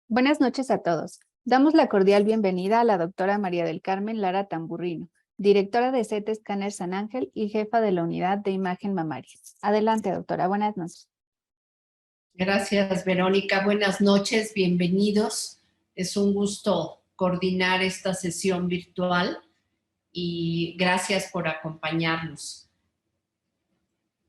Buenas noches a todos. Damos la cordial bienvenida a la doctora María del Carmen Lara Tamburrino, directora de CT Scanner San Ángel y jefa de la unidad de imagen mamaria. Adelante, doctora. Buenas noches. Gracias, Verónica. Buenas noches, bienvenidos. Es un gusto coordinar esta sesión virtual y gracias por acompañarnos.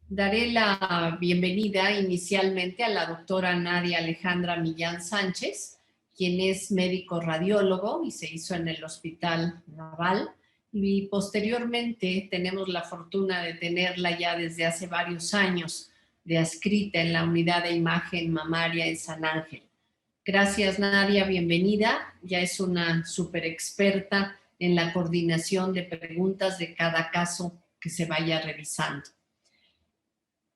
Daré la bienvenida inicialmente a la doctora Nadia Alejandra Millán Sánchez, quien es médico radiólogo y se hizo en el Hospital Naval. Y posteriormente tenemos la fortuna de tenerla ya desde hace varios años de adscrita en la unidad de imagen mamaria en San Ángel. Gracias, Nadia, bienvenida. Ya es una súper experta en la coordinación de preguntas de cada caso que se vaya revisando.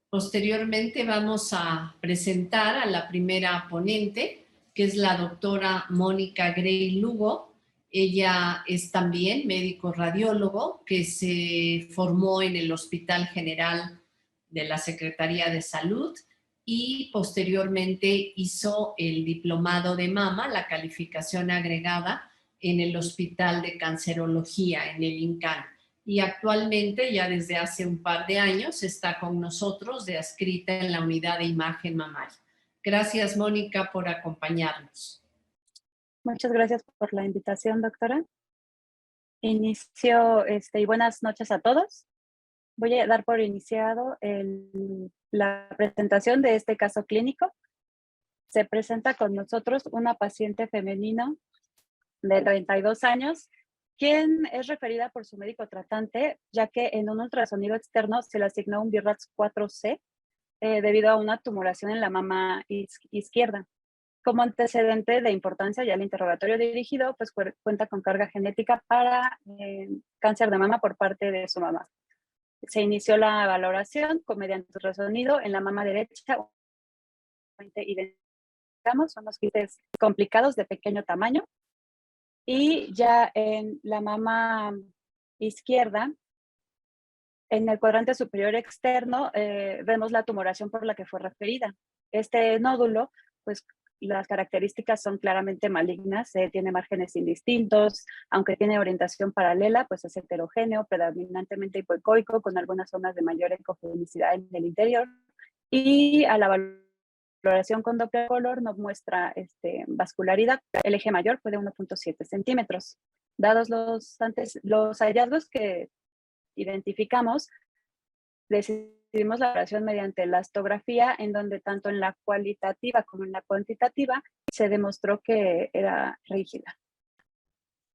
Posteriormente vamos a presentar a la primera ponente, que es la doctora Mónica Grey Lugo. Ella es también médico radiólogo que se formó en el Hospital General de la Secretaría de Salud y posteriormente hizo el diplomado de mama, la calificación agregada en el Hospital de Cancerología, en el INCAN. Y actualmente, ya desde hace un par de años, está con nosotros de adscrita en la unidad de imagen mamaria. Gracias, Mónica, por acompañarnos. Muchas gracias por la invitación, doctora. Inicio, y buenas noches a todos. Voy a dar por iniciado la presentación de este caso clínico. Se presenta con nosotros una paciente femenina de 32 años, quien es referida por su médico tratante, ya que en un ultrasonido externo se le asignó un BIRATS 4C debido a una tumoración en la mama izquierda. Como antecedente de importancia, ya el interrogatorio dirigido pues cuenta con carga genética para cáncer de mama por parte de su mamá. Se inició la valoración mediante ultrasonido en la mama derecha. Identificamos, son los quistes complicados de pequeño tamaño. Y ya en la mama izquierda, en el cuadrante superior externo, vemos la tumoración por la que fue referida. Este nódulo, pues las características son claramente malignas, tiene márgenes indistintos, aunque tiene orientación paralela, pues es heterogéneo, predominantemente hipoecoico, con algunas zonas de mayor ecogenicidad en el interior. Y a la valoración con Doppler color nos muestra vascularidad. El eje mayor fue de 1.7 centímetros. Dados los hallazgos que identificamos, decidimos la valoración mediante la elastografía, en donde tanto en la cualitativa como en la cuantitativa se demostró que era rígida.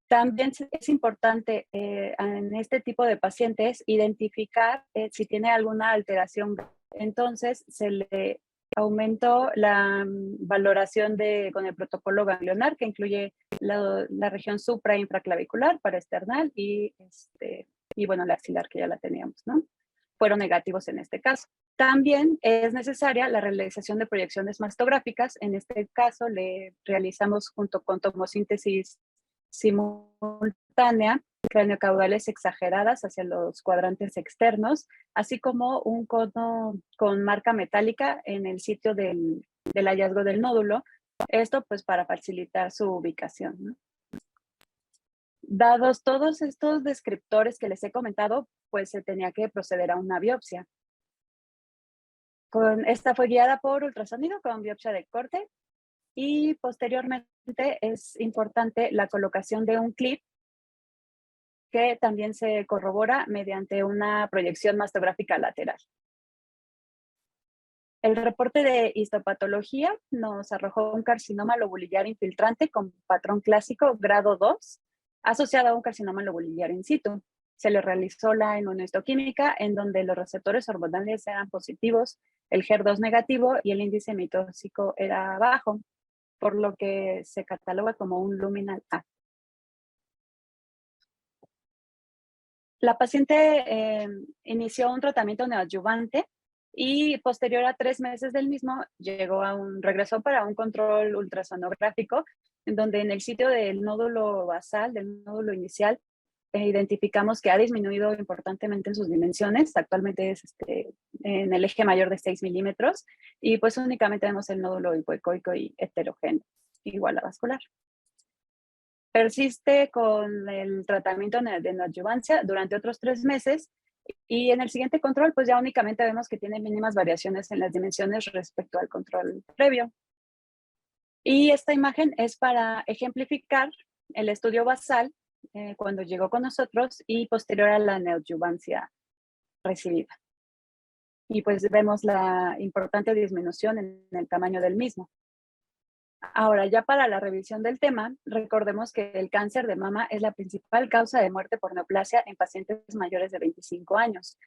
También es importante en este tipo de pacientes identificar si tiene alguna alteración. Entonces se le aumentó la valoración con el protocolo ganglionar, que incluye la región supra infraclavicular, paraesternal y bueno, la axilar, que ya la teníamos, ¿no? Fueron negativos en este caso. También es necesaria la realización de proyecciones mastográficas. En este caso le realizamos junto con tomosíntesis simultánea, craneocaudales exageradas hacia los cuadrantes externos, así como un cono con marca metálica en el sitio del hallazgo del nódulo. Esto pues para facilitar su ubicación, ¿no? Dados todos estos descriptores que les he comentado, pues se tenía que proceder a una biopsia. Esta fue guiada por ultrasonido con biopsia de corte y posteriormente es importante la colocación de un clip que también se corrobora mediante una proyección mastográfica lateral. El reporte de histopatología nos arrojó un carcinoma lobulillar infiltrante con patrón clásico grado 2, asociado a un carcinoma lobulillar in situ. Se le realizó la inmunohistoquímica, en donde los receptores hormonales eran positivos, el HER2 negativo y el índice mitóxico era bajo, por lo que se cataloga como un luminal A. La paciente inició un tratamiento neoadyuvante y posterior a 3 meses del mismo regresó para un control ultrasonográfico, en donde en el sitio del nódulo basal, del nódulo inicial, identificamos que ha disminuido importantemente en sus dimensiones. Actualmente es en el eje mayor de 6 milímetros y pues únicamente vemos el nódulo hipoecoico y heterogéneo. igual a vascular. Persiste con el tratamiento de neoadjuvancia durante otros 3 meses y en el siguiente control, pues ya únicamente vemos que tiene mínimas variaciones en las dimensiones respecto al control previo. Y esta imagen es para ejemplificar el estudio basal cuando llegó con nosotros y posterior a la neoadjuvancia recibida. Y pues vemos la importante disminución en el tamaño del mismo. Ahora, ya para la revisión del tema, recordemos que el cáncer de mama es la principal causa de muerte por neoplasia en pacientes mayores de 25 años.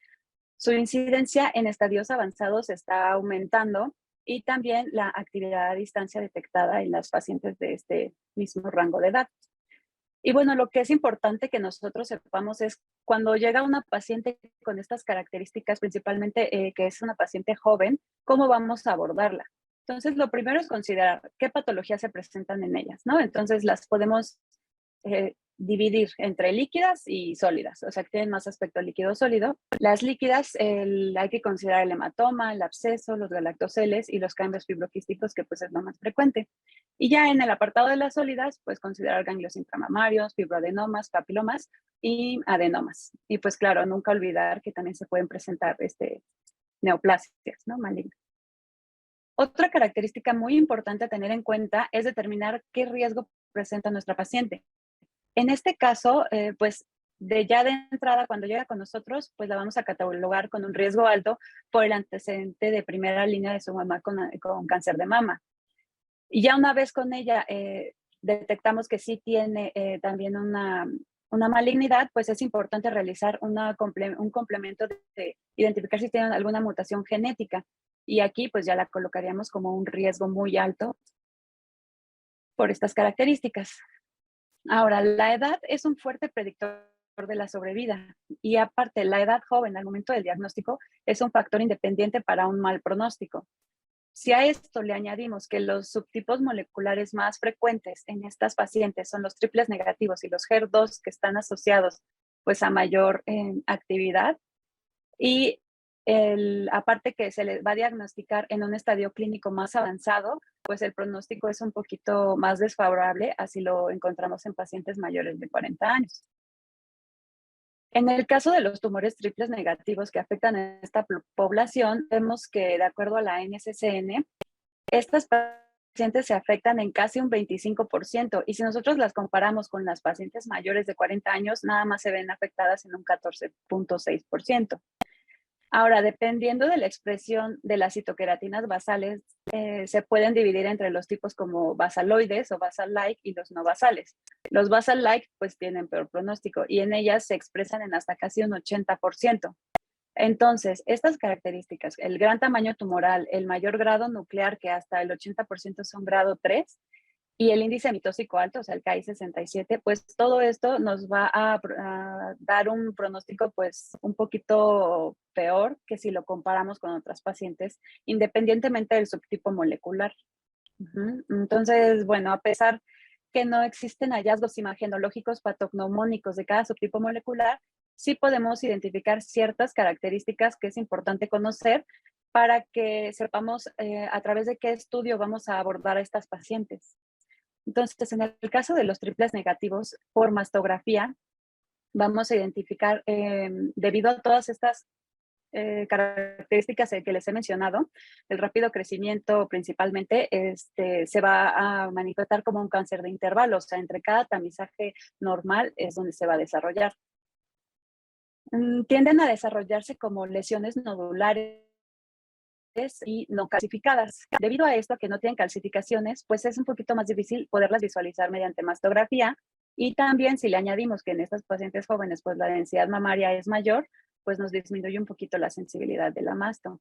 Su incidencia en estadios avanzados está aumentando y también la actividad a distancia detectada en las pacientes de este mismo rango de edad. Y bueno, lo que es importante que nosotros sepamos es cuando llega una paciente con estas características, principalmente que es una paciente joven, ¿cómo vamos a abordarla? Entonces, lo primero es considerar qué patologías se presentan en ellas, ¿no? Entonces, las podemos dividir entre líquidas y sólidas, o sea, que tienen más aspecto líquido-sólido. Las líquidas, hay que considerar el hematoma, el absceso, los galactoceles y los cambios fibroquísticos, que pues es lo más frecuente. Y ya en el apartado de las sólidas, pues considerar ganglios intramamarios, fibroadenomas, papilomas y adenomas. Y pues claro, nunca olvidar que también se pueden presentar neoplasias, ¿no? Malignas. Otra característica muy importante a tener en cuenta es determinar qué riesgo presenta nuestra paciente. En este caso, pues ya de entrada, cuando llega con nosotros, pues la vamos a catalogar con un riesgo alto por el antecedente de primera línea de su mamá con cáncer de mama. Y ya una vez con ella detectamos que sí tiene también una malignidad, pues es importante realizar un complemento de identificar si tiene alguna mutación genética. Y aquí pues ya la colocaríamos como un riesgo muy alto por estas características. Ahora, la edad es un fuerte predictor de la sobrevida y aparte la edad joven al momento del diagnóstico es un factor independiente para un mal pronóstico. Si a esto le añadimos que los subtipos moleculares más frecuentes en estas pacientes son los triples negativos y los HER2 que están asociados pues a mayor actividad y aparte que se le va a diagnosticar en un estadio clínico más avanzado, pues el pronóstico es un poquito más desfavorable, así lo encontramos en pacientes mayores de 40 años. En el caso de los tumores triples negativos que afectan a esta población, vemos que de acuerdo a la NCCN, estas pacientes se afectan en casi un 25% y si nosotros las comparamos con las pacientes mayores de 40 años, nada más se ven afectadas en un 14.6%. Ahora, dependiendo de la expresión de las citoqueratinas basales, se pueden dividir entre los tipos como basaloides o basal-like y los no basales. Los basal-like pues tienen peor pronóstico y en ellas se expresan en hasta casi un 80%. Entonces, estas características, el gran tamaño tumoral, el mayor grado nuclear, que hasta el 80% son grado 3, y el índice mitóxico alto, o sea, el KI67, pues todo esto nos va a dar un pronóstico pues un poquito peor que si lo comparamos con otras pacientes, independientemente del subtipo molecular. Entonces, bueno, a pesar que no existen hallazgos imagenológicos patognomónicos de cada subtipo molecular, sí podemos identificar ciertas características que es importante conocer para que sepamos a través de qué estudio vamos a abordar a estas pacientes. Entonces, en el caso de los triples negativos por mastografía, vamos a identificar, debido a todas estas características que les he mencionado, el rápido crecimiento principalmente se va a manifestar como un cáncer de intervalo, o sea, entre cada tamizaje normal es donde se va a desarrollar. Tienden a desarrollarse como lesiones nodulares y no calcificadas. Debido a esto, que no tienen calcificaciones, pues es un poquito más difícil poderlas visualizar mediante mastografía y también si le añadimos que en estas pacientes jóvenes pues la densidad mamaria es mayor, pues nos disminuye un poquito la sensibilidad de la masto.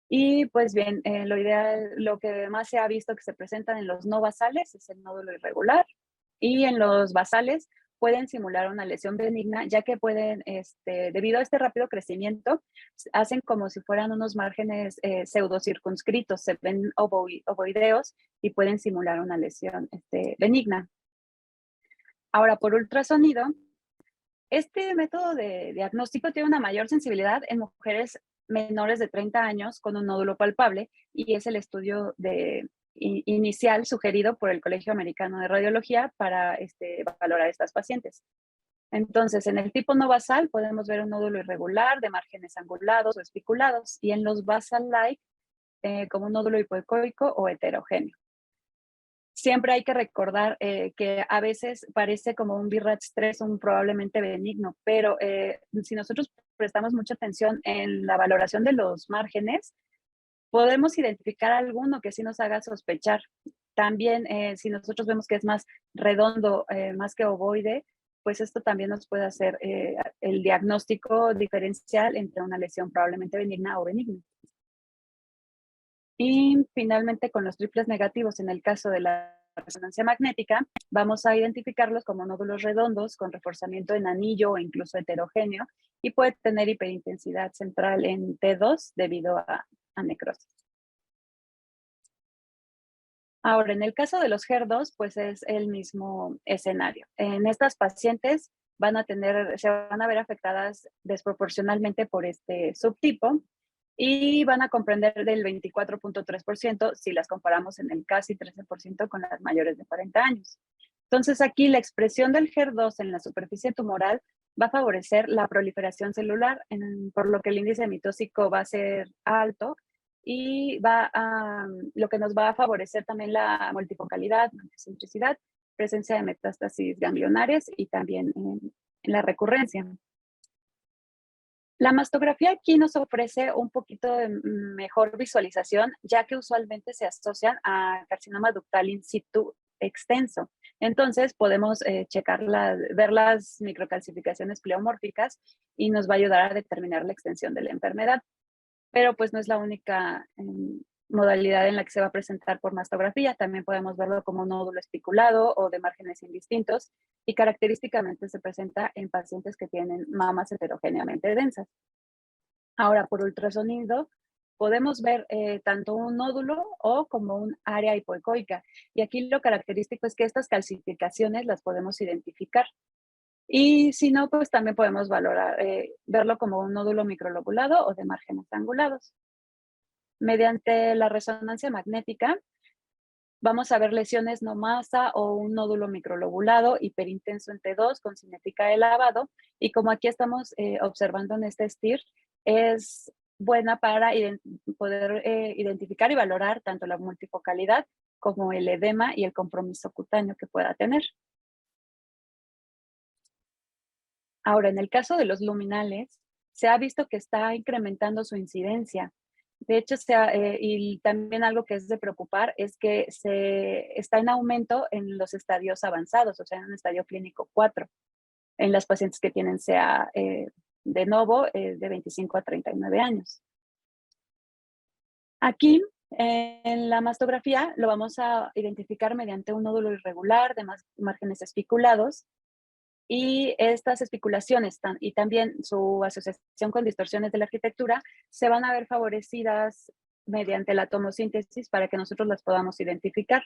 Y pues bien, lo ideal, lo que más se ha visto que se presentan en los no basales es el nódulo irregular y en los basales pueden simular una lesión benigna, ya que pueden, debido a este rápido crecimiento, hacen como si fueran unos márgenes pseudocircunscritos, se ven ovoideos y pueden simular una lesión benigna. Ahora, por ultrasonido, este método de diagnóstico tiene una mayor sensibilidad en mujeres menores de 30 años con un nódulo palpable y es el estudio de inicial sugerido por el Colegio Americano de Radiología para valorar a estas pacientes. Entonces, en el tipo no basal podemos ver un nódulo irregular de márgenes angulados o espiculados, y en los basal-like como un nódulo hipoecoico o heterogéneo. Siempre hay que recordar que a veces parece como un BRAF 3 un probablemente benigno, pero si nosotros prestamos mucha atención en la valoración de los márgenes, podemos identificar alguno que sí nos haga sospechar. También, si nosotros vemos que es más redondo, más que ovoide, pues esto también nos puede hacer el diagnóstico diferencial entre una lesión probablemente benigna o benigna. Y finalmente, con los triples negativos, en el caso de la resonancia magnética, vamos a identificarlos como nódulos redondos con reforzamiento en anillo o incluso heterogéneo, y puede tener hiperintensidad central en T2 debido a necrosis. Ahora, en el caso de los HER2, pues es el mismo escenario. En estas pacientes se van a ver afectadas desproporcionalmente por este subtipo y van a comprender del 24.3% si las comparamos en el casi 13% con las mayores de 40 años. Entonces, aquí la expresión del HER2 en la superficie tumoral va a favorecer la proliferación celular, por lo que el índice mitóxico va a ser alto y lo que nos va a favorecer también la multifocalidad, multicentricidad, presencia de metástasis ganglionares y también en la recurrencia. La mastografía aquí nos ofrece un poquito de mejor visualización, ya que usualmente se asocian a carcinoma ductal in situ extenso. Entonces podemos ver las microcalcificaciones pleomórficas y nos va a ayudar a determinar la extensión de la enfermedad. Pero pues no es la única modalidad en la que se va a presentar por mastografía. También podemos verlo como un nódulo especulado o de márgenes indistintos, y característicamente se presenta en pacientes que tienen mamas heterogéneamente densas. Ahora, por ultrasonido, podemos ver tanto un nódulo o como un área hipoecoica. Y aquí lo característico es que estas calcificaciones las podemos identificar. Y si no, pues también podemos verlo como un nódulo microlobulado o de márgenes angulados. Mediante la resonancia magnética, vamos a ver lesiones no masa o un nódulo microlobulado hiperintenso en T2 con cinética de lavado. Y como aquí estamos observando en este STIR, es buena para poder identificar y valorar tanto la multifocalidad como el edema y el compromiso cutáneo que pueda tener. Ahora, en el caso de los luminales, se ha visto que está incrementando su incidencia. De hecho, y también algo que es de preocupar es que está en aumento en los estadios avanzados, o sea, en un estadio clínico 4, en las pacientes que tienen CA de novo de 25 a 39 años. Aquí, en la mastografía, lo vamos a identificar mediante un nódulo irregular de márgenes espiculados, y estas especulaciones y también su asociación con distorsiones de la arquitectura se van a ver favorecidas mediante la tomosíntesis para que nosotros las podamos identificar.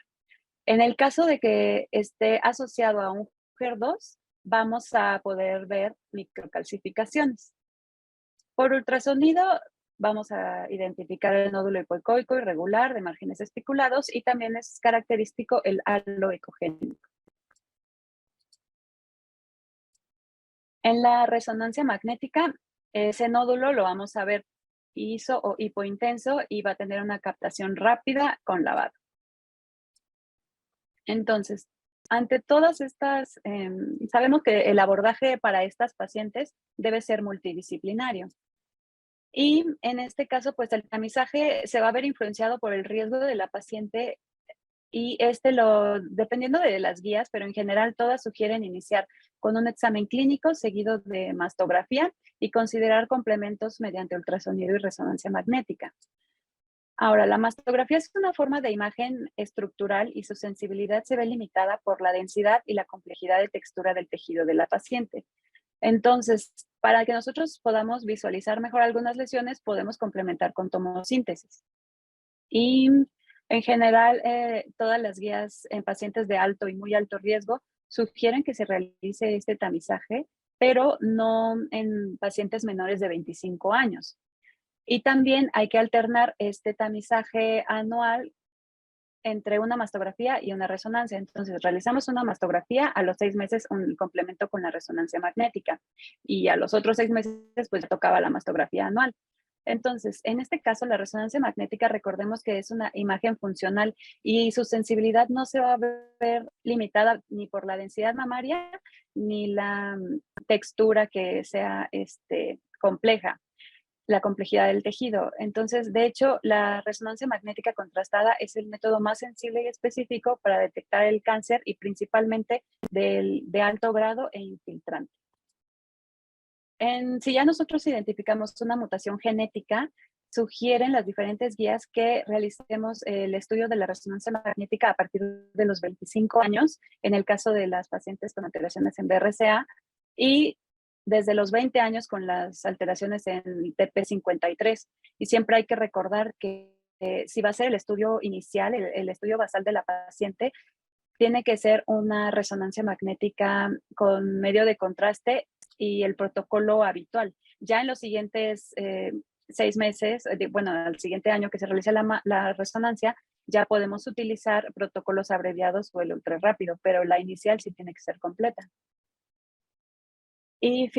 En el caso de que esté asociado a un HER2, vamos a poder ver microcalcificaciones. Por ultrasonido, vamos a identificar el nódulo hipoecoico irregular de márgenes especulados, y también es característico el halo ecogénico. En la resonancia magnética, ese nódulo lo vamos a ver iso o hipointenso y va a tener una captación rápida con lavado. Entonces, ante todas estas, sabemos que el abordaje para estas pacientes debe ser multidisciplinario. Y en este caso, pues el tamizaje se va a ver influenciado por el riesgo de la paciente, y dependiendo de las guías, pero en general todas sugieren iniciar con un examen clínico seguido de mastografía y considerar complementos mediante ultrasonido y resonancia magnética. Ahora, la mastografía es una forma de imagen estructural y su sensibilidad se ve limitada por la densidad y la complejidad de textura del tejido de la paciente. Entonces, para que nosotros podamos visualizar mejor algunas lesiones, podemos complementar con tomosíntesis. Y en general, todas las guías en pacientes de alto y muy alto riesgo sugieren que se realice este tamizaje, pero no en pacientes menores de 25 años. Y también hay que alternar este tamizaje anual entre una mastografía y una resonancia. Entonces, realizamos una mastografía, a los 6 meses un complemento con la resonancia magnética y a los otros 6 meses pues ya tocaba la mastografía anual. Entonces, en este caso, la resonancia magnética, recordemos que es una imagen funcional y su sensibilidad no se va a ver limitada ni por la densidad mamaria ni la textura que sea compleja, la complejidad del tejido. Entonces, de hecho, la resonancia magnética contrastada es el método más sensible y específico para detectar el cáncer y principalmente de alto grado e infiltrante. Si ya nosotros identificamos una mutación genética, sugieren las diferentes guías que realicemos el estudio de la resonancia magnética a partir de los 25 años, en el caso de las pacientes con alteraciones en BRCA, y desde los 20 años con las alteraciones en TP53. Y siempre hay que recordar que si va a ser el estudio inicial, el estudio basal de la paciente, tiene que ser una resonancia magnética con medio de contraste y el protocolo habitual. Ya en los siguientes 6 meses, bueno, al siguiente año que se realice la resonancia, ya podemos utilizar protocolos abreviados o el ultra rápido, pero la inicial sí tiene que ser completa. Y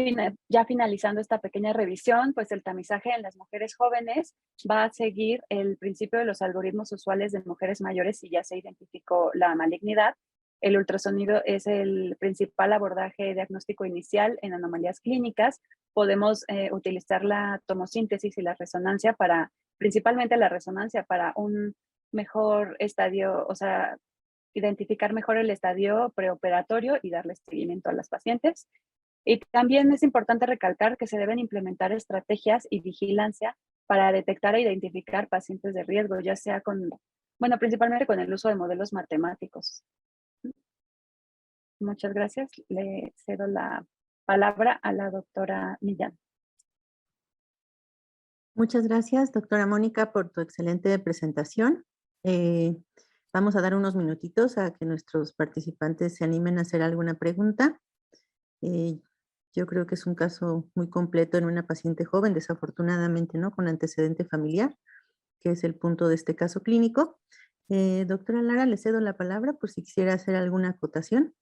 ya finalizando esta pequeña revisión, pues el tamizaje en las mujeres jóvenes va a seguir el principio de los algoritmos usuales de mujeres mayores si ya se identificó la malignidad. El ultrasonido es el principal abordaje diagnóstico inicial en anomalías clínicas. Podemos utilizar la tomosíntesis y la resonancia principalmente la resonancia para un mejor estadio, o sea, identificar mejor el estadio preoperatorio y darle seguimiento a las pacientes. Y también es importante recalcar que se deben implementar estrategias y vigilancia para detectar e identificar pacientes de riesgo, ya sea principalmente con el uso de modelos matemáticos. Muchas gracias. Le cedo la palabra a la doctora Millán. Muchas gracias, doctora Mónica, por tu excelente presentación. Vamos a dar unos minutitos a que nuestros participantes se animen a hacer alguna pregunta. Yo creo que es un caso muy completo en una paciente joven, desafortunadamente, ¿no? Con antecedente familiar, que es el punto de este caso clínico. Doctora Lara, le cedo la palabra por si quisiera hacer alguna acotación.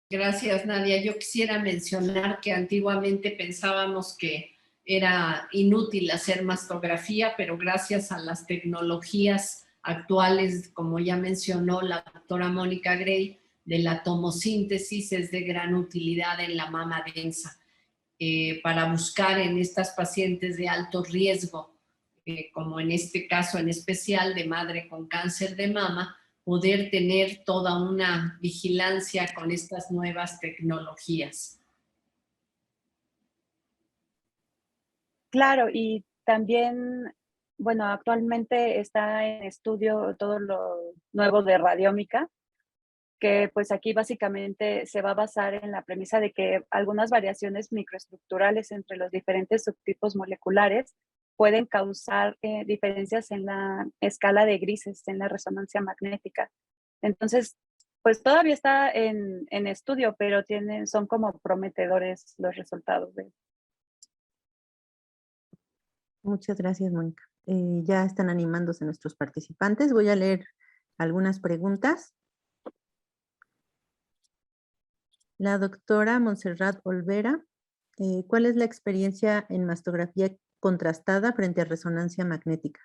Gracias, Nadia. Yo quisiera mencionar que antiguamente pensábamos que era inútil hacer mastografía, pero gracias a las tecnologías actuales, como ya mencionó la doctora Mónica Gray, de la tomosíntesis es de gran utilidad en la mama densa para buscar en estas pacientes de alto riesgo, como en este caso en especial de madre con cáncer de mama, poder tener toda una vigilancia con estas nuevas tecnologías. Claro, y también, bueno, actualmente está en estudio todo lo nuevo de radiómica, que pues aquí básicamente se va a basar en la premisa de que algunas variaciones microestructurales entre los diferentes subtipos moleculares pueden causar diferencias en la escala de grises, en la resonancia magnética. Entonces, pues todavía está en estudio, pero son como prometedores los resultados de. Muchas gracias, Mónica. Ya están animándose nuestros participantes. Voy a leer algunas preguntas. La doctora Montserrat Olvera, ¿cuál es la experiencia en mastografía contrastada frente a resonancia magnética?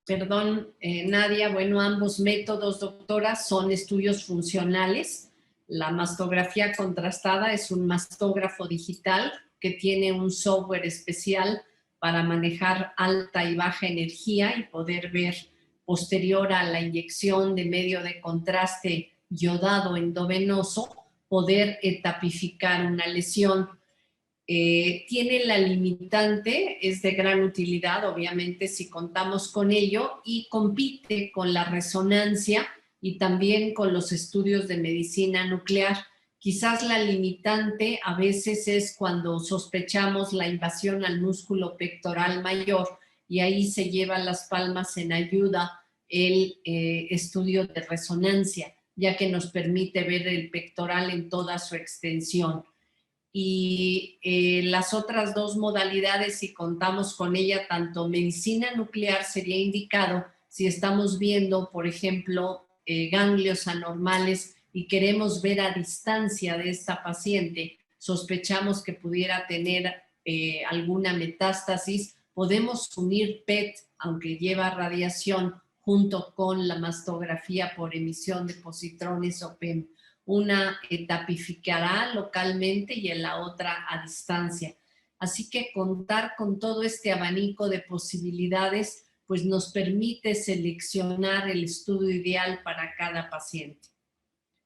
Perdón, Nadia, bueno, ambos métodos, doctora, son estudios funcionales. La mastografía contrastada es un mastógrafo digital que tiene un software especial para manejar alta y baja energía y poder ver posterior a la inyección de medio de contraste yodado endovenoso, poder etapificar una lesión. Tiene la limitante, es de gran utilidad, obviamente, si contamos con ello, y compite con la resonancia y también con los estudios de medicina nuclear. Quizás la limitante a veces es cuando sospechamos la invasión al músculo pectoral mayor y ahí se llevan las palmas en ayuda el estudio de resonancia. ya que nos permite ver el pectoral en toda su extensión. Y las otras dos modalidades, si contamos con ella, tanto medicina nuclear sería indicado si estamos viendo, por ejemplo, ganglios anormales y queremos ver a distancia de esta paciente, sospechamos que pudiera tener alguna metástasis, podemos unir PET, aunque lleva radiación, junto con la mastografía por emisión de positrones o PEM. Una tapificará localmente y en la otra a distancia. Así que contar con todo este abanico de posibilidades pues nos permite seleccionar el estudio ideal para cada paciente.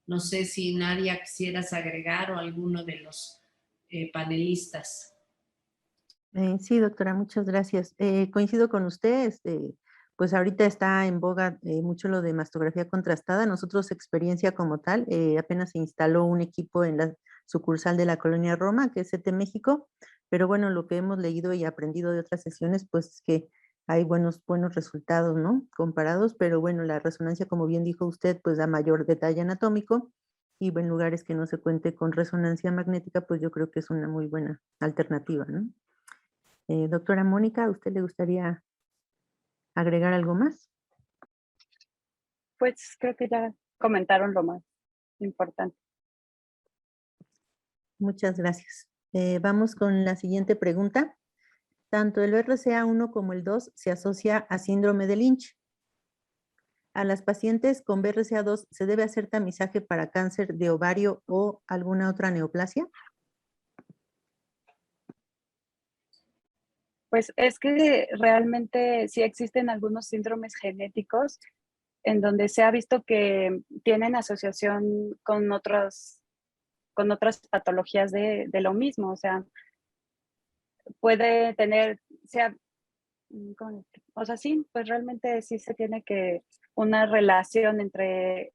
No sé si Nadia quisieras agregar o alguno de los panelistas. Sí, doctora, muchas gracias. Coincido con usted, pues ahorita está en boga mucho lo de mastografía contrastada. Nosotros, experiencia como tal, apenas se instaló un equipo en la sucursal de la Colonia Roma, que es CT México, pero bueno, lo que hemos leído y aprendido de otras sesiones, pues es que hay buenos resultados, ¿no? Comparados, pero bueno, la resonancia, como bien dijo usted, pues da mayor detalle anatómico, y en lugares que no se cuente con resonancia magnética, pues yo creo que es una muy buena alternativa, ¿no? Doctora Mónica, ¿a usted le gustaría agregar algo más? Pues creo que ya comentaron lo más importante. Muchas gracias. Vamos con la siguiente pregunta. Tanto el BRCA1 como el 2 se asocia a síndrome de Lynch. ¿A las pacientes con BRCA2 se debe hacer tamizaje para cáncer de ovario o alguna otra neoplasia? Pues es que realmente sí existen algunos síndromes genéticos en donde se ha visto que tienen asociación con otras patologías de lo mismo. O sea, puede tener, o sea, sí, pues realmente sí se tiene que una relación entre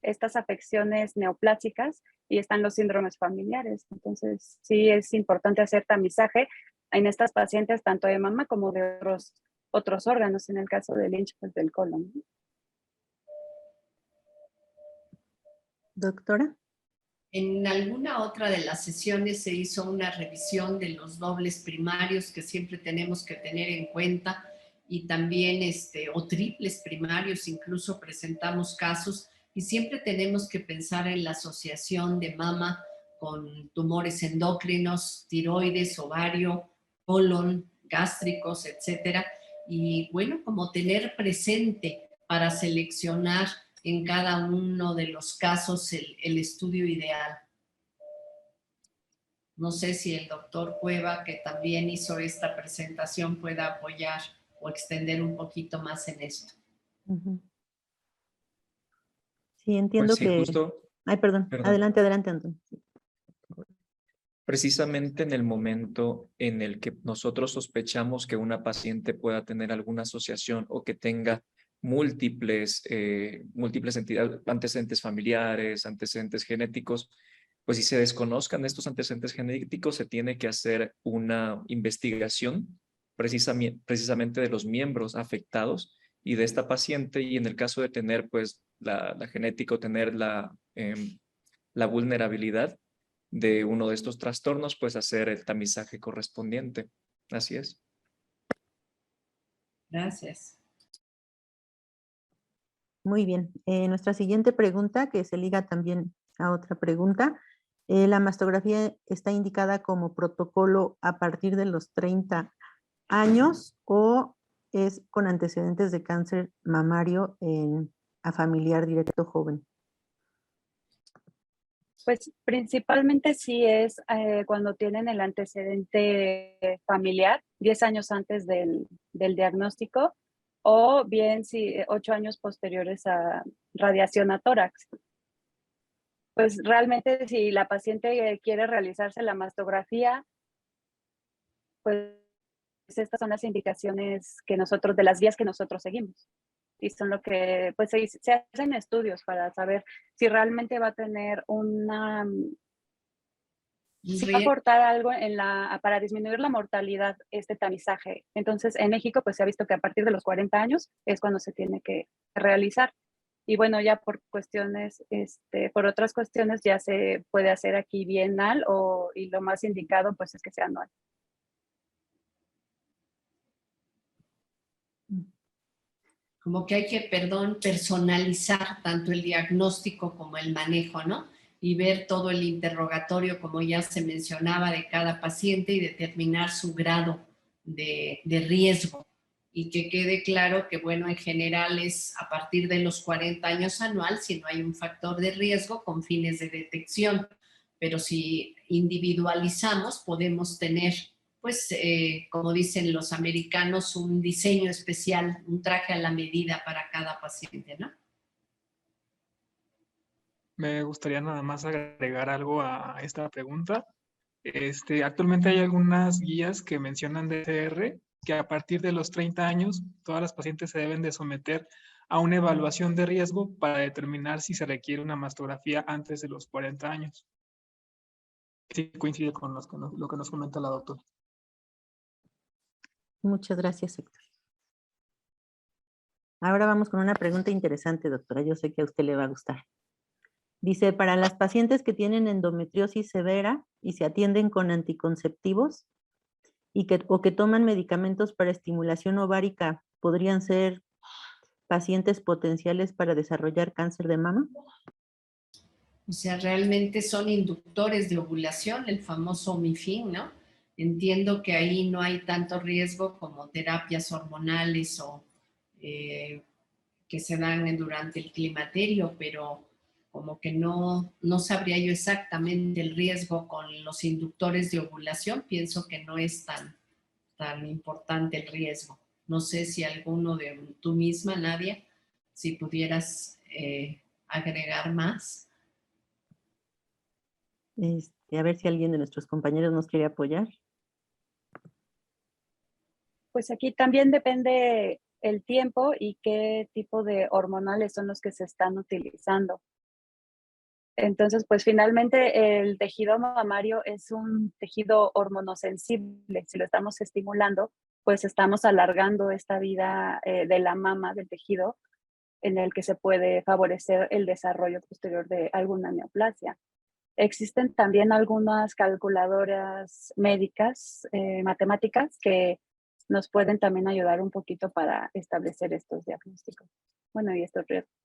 estas afecciones neoplásicas y están los síndromes familiares. Entonces, sí es importante hacer tamizaje en estas pacientes, tanto de mama como de otros órganos, en el caso de Lynch, pues del colon. Doctora. En alguna otra de las sesiones se hizo una revisión de los dobles primarios que siempre tenemos que tener en cuenta y también o triples primarios, incluso presentamos casos y siempre tenemos que pensar en la asociación de mama con tumores endocrinos, tiroides, ovario, colon, gástricos, etcétera. Y bueno, como tener presente para seleccionar en cada uno de los casos el estudio ideal. No sé si el doctor Cueva, que también hizo esta presentación, pueda apoyar o extender un poquito más en esto. Sí, entiendo Pues sí, que... justo. Ay, perdón. Adelante, Anton. Precisamente en el momento en el que nosotros sospechamos que una paciente pueda tener alguna asociación o que tenga múltiples entidades, antecedentes familiares, antecedentes genéticos, pues si se desconozcan estos antecedentes genéticos, se tiene que hacer una investigación precisamente de los miembros afectados y de esta paciente, y en el caso de tener pues la genética o tener la vulnerabilidad de uno de estos trastornos, pues hacer el tamizaje correspondiente. Así es. Gracias. Muy bien. Nuestra siguiente pregunta, que se liga también a otra pregunta. ¿La mastografía está indicada como protocolo a partir de los 30 años o es con antecedentes de cáncer mamario a familiar directo joven? Pues principalmente sí es cuando tienen el antecedente familiar, 10 años antes del diagnóstico, o bien si 8 años posteriores a radiación a tórax. Pues realmente si la paciente quiere realizarse la mastografía, pues estas son las indicaciones que nosotros, de las vías que nosotros seguimos. Y son lo que, pues se hacen estudios para saber si realmente va a tener si va a aportar algo para disminuir la mortalidad, este tamizaje. Entonces, en México, pues se ha visto que a partir de los 40 años es cuando se tiene que realizar. Y bueno, ya por cuestiones, por otras cuestiones ya se puede hacer aquí bienal y lo más indicado pues es que sea anual. Como que hay que, personalizar tanto el diagnóstico como el manejo, ¿no? Y ver todo el interrogatorio, como ya se mencionaba, de cada paciente y determinar su grado de riesgo. Y que quede claro que, bueno, en general es a partir de los 40 años anual, si no hay un factor de riesgo con fines de detección. Pero si individualizamos, podemos tener, pues, como dicen los americanos, un diseño especial, un traje a la medida para cada paciente, ¿no? Me gustaría nada más agregar algo a esta pregunta. Actualmente hay algunas guías que mencionan DCR que a partir de los 30 años todas las pacientes se deben de someter a una evaluación de riesgo para determinar si se requiere una mastografía antes de los 40 años. Sí coincide con lo que nos comenta la doctora. Muchas gracias, Héctor. Ahora vamos con una pregunta interesante, doctora. Yo sé que a usted le va a gustar. Dice, para las pacientes que tienen endometriosis severa y se atienden con anticonceptivos o que toman medicamentos para estimulación ovárica, ¿podrían ser pacientes potenciales para desarrollar cáncer de mama? O sea, realmente son inductores de ovulación, el famoso MIFIN, ¿no? Entiendo que ahí no hay tanto riesgo como terapias hormonales o que se dan durante el climaterio, pero como que no sabría yo exactamente el riesgo con los inductores de ovulación. Pienso que no es tan importante el riesgo. No sé si alguno de tú misma, Nadia, si pudieras agregar más. A ver si alguien de nuestros compañeros nos quiere apoyar. Pues aquí también depende el tiempo y qué tipo de hormonales son los que se están utilizando. Entonces, pues finalmente el tejido mamario es un tejido hormonosensible. Si lo estamos estimulando, pues estamos alargando esta vida de la mama, del tejido, en el que se puede favorecer el desarrollo posterior de alguna neoplasia. Existen también algunas calculadoras médicas, matemáticas, que nos pueden también ayudar un poquito para establecer estos diagnósticos. Bueno, y estos riesgos.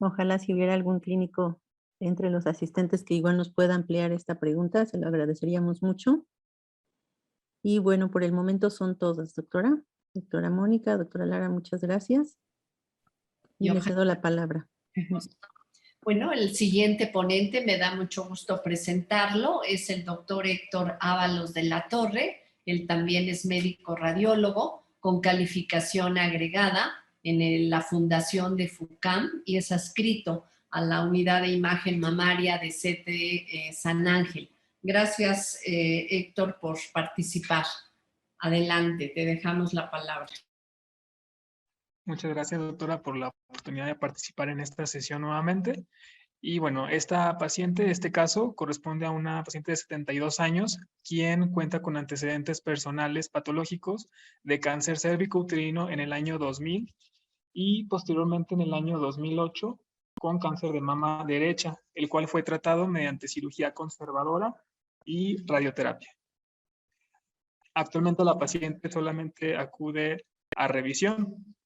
Ojalá si hubiera algún clínico entre los asistentes que igual nos pueda ampliar esta pregunta, se lo agradeceríamos mucho. Y bueno, por el momento son todas, doctora. Doctora Mónica, doctora Lara, muchas gracias. Y le cedo la palabra. Bueno, el siguiente ponente, me da mucho gusto presentarlo, es el doctor Héctor Ábalos de la Torre. Él también es médico radiólogo con calificación agregada en la fundación de FUCAM y es adscrito a la unidad de imagen mamaria de CTE San Ángel. Gracias, Héctor, por participar. Adelante, te dejamos la palabra. Muchas gracias, doctora, por la oportunidad de participar en esta sesión nuevamente. Y bueno, esta paciente, este caso, corresponde a una paciente de 72 años, quien cuenta con antecedentes personales patológicos de cáncer cérvico-uterino en el año 2000 y posteriormente en el año 2008 con cáncer de mama derecha, el cual fue tratado mediante cirugía conservadora y radioterapia. Actualmente la paciente solamente acude a revisión.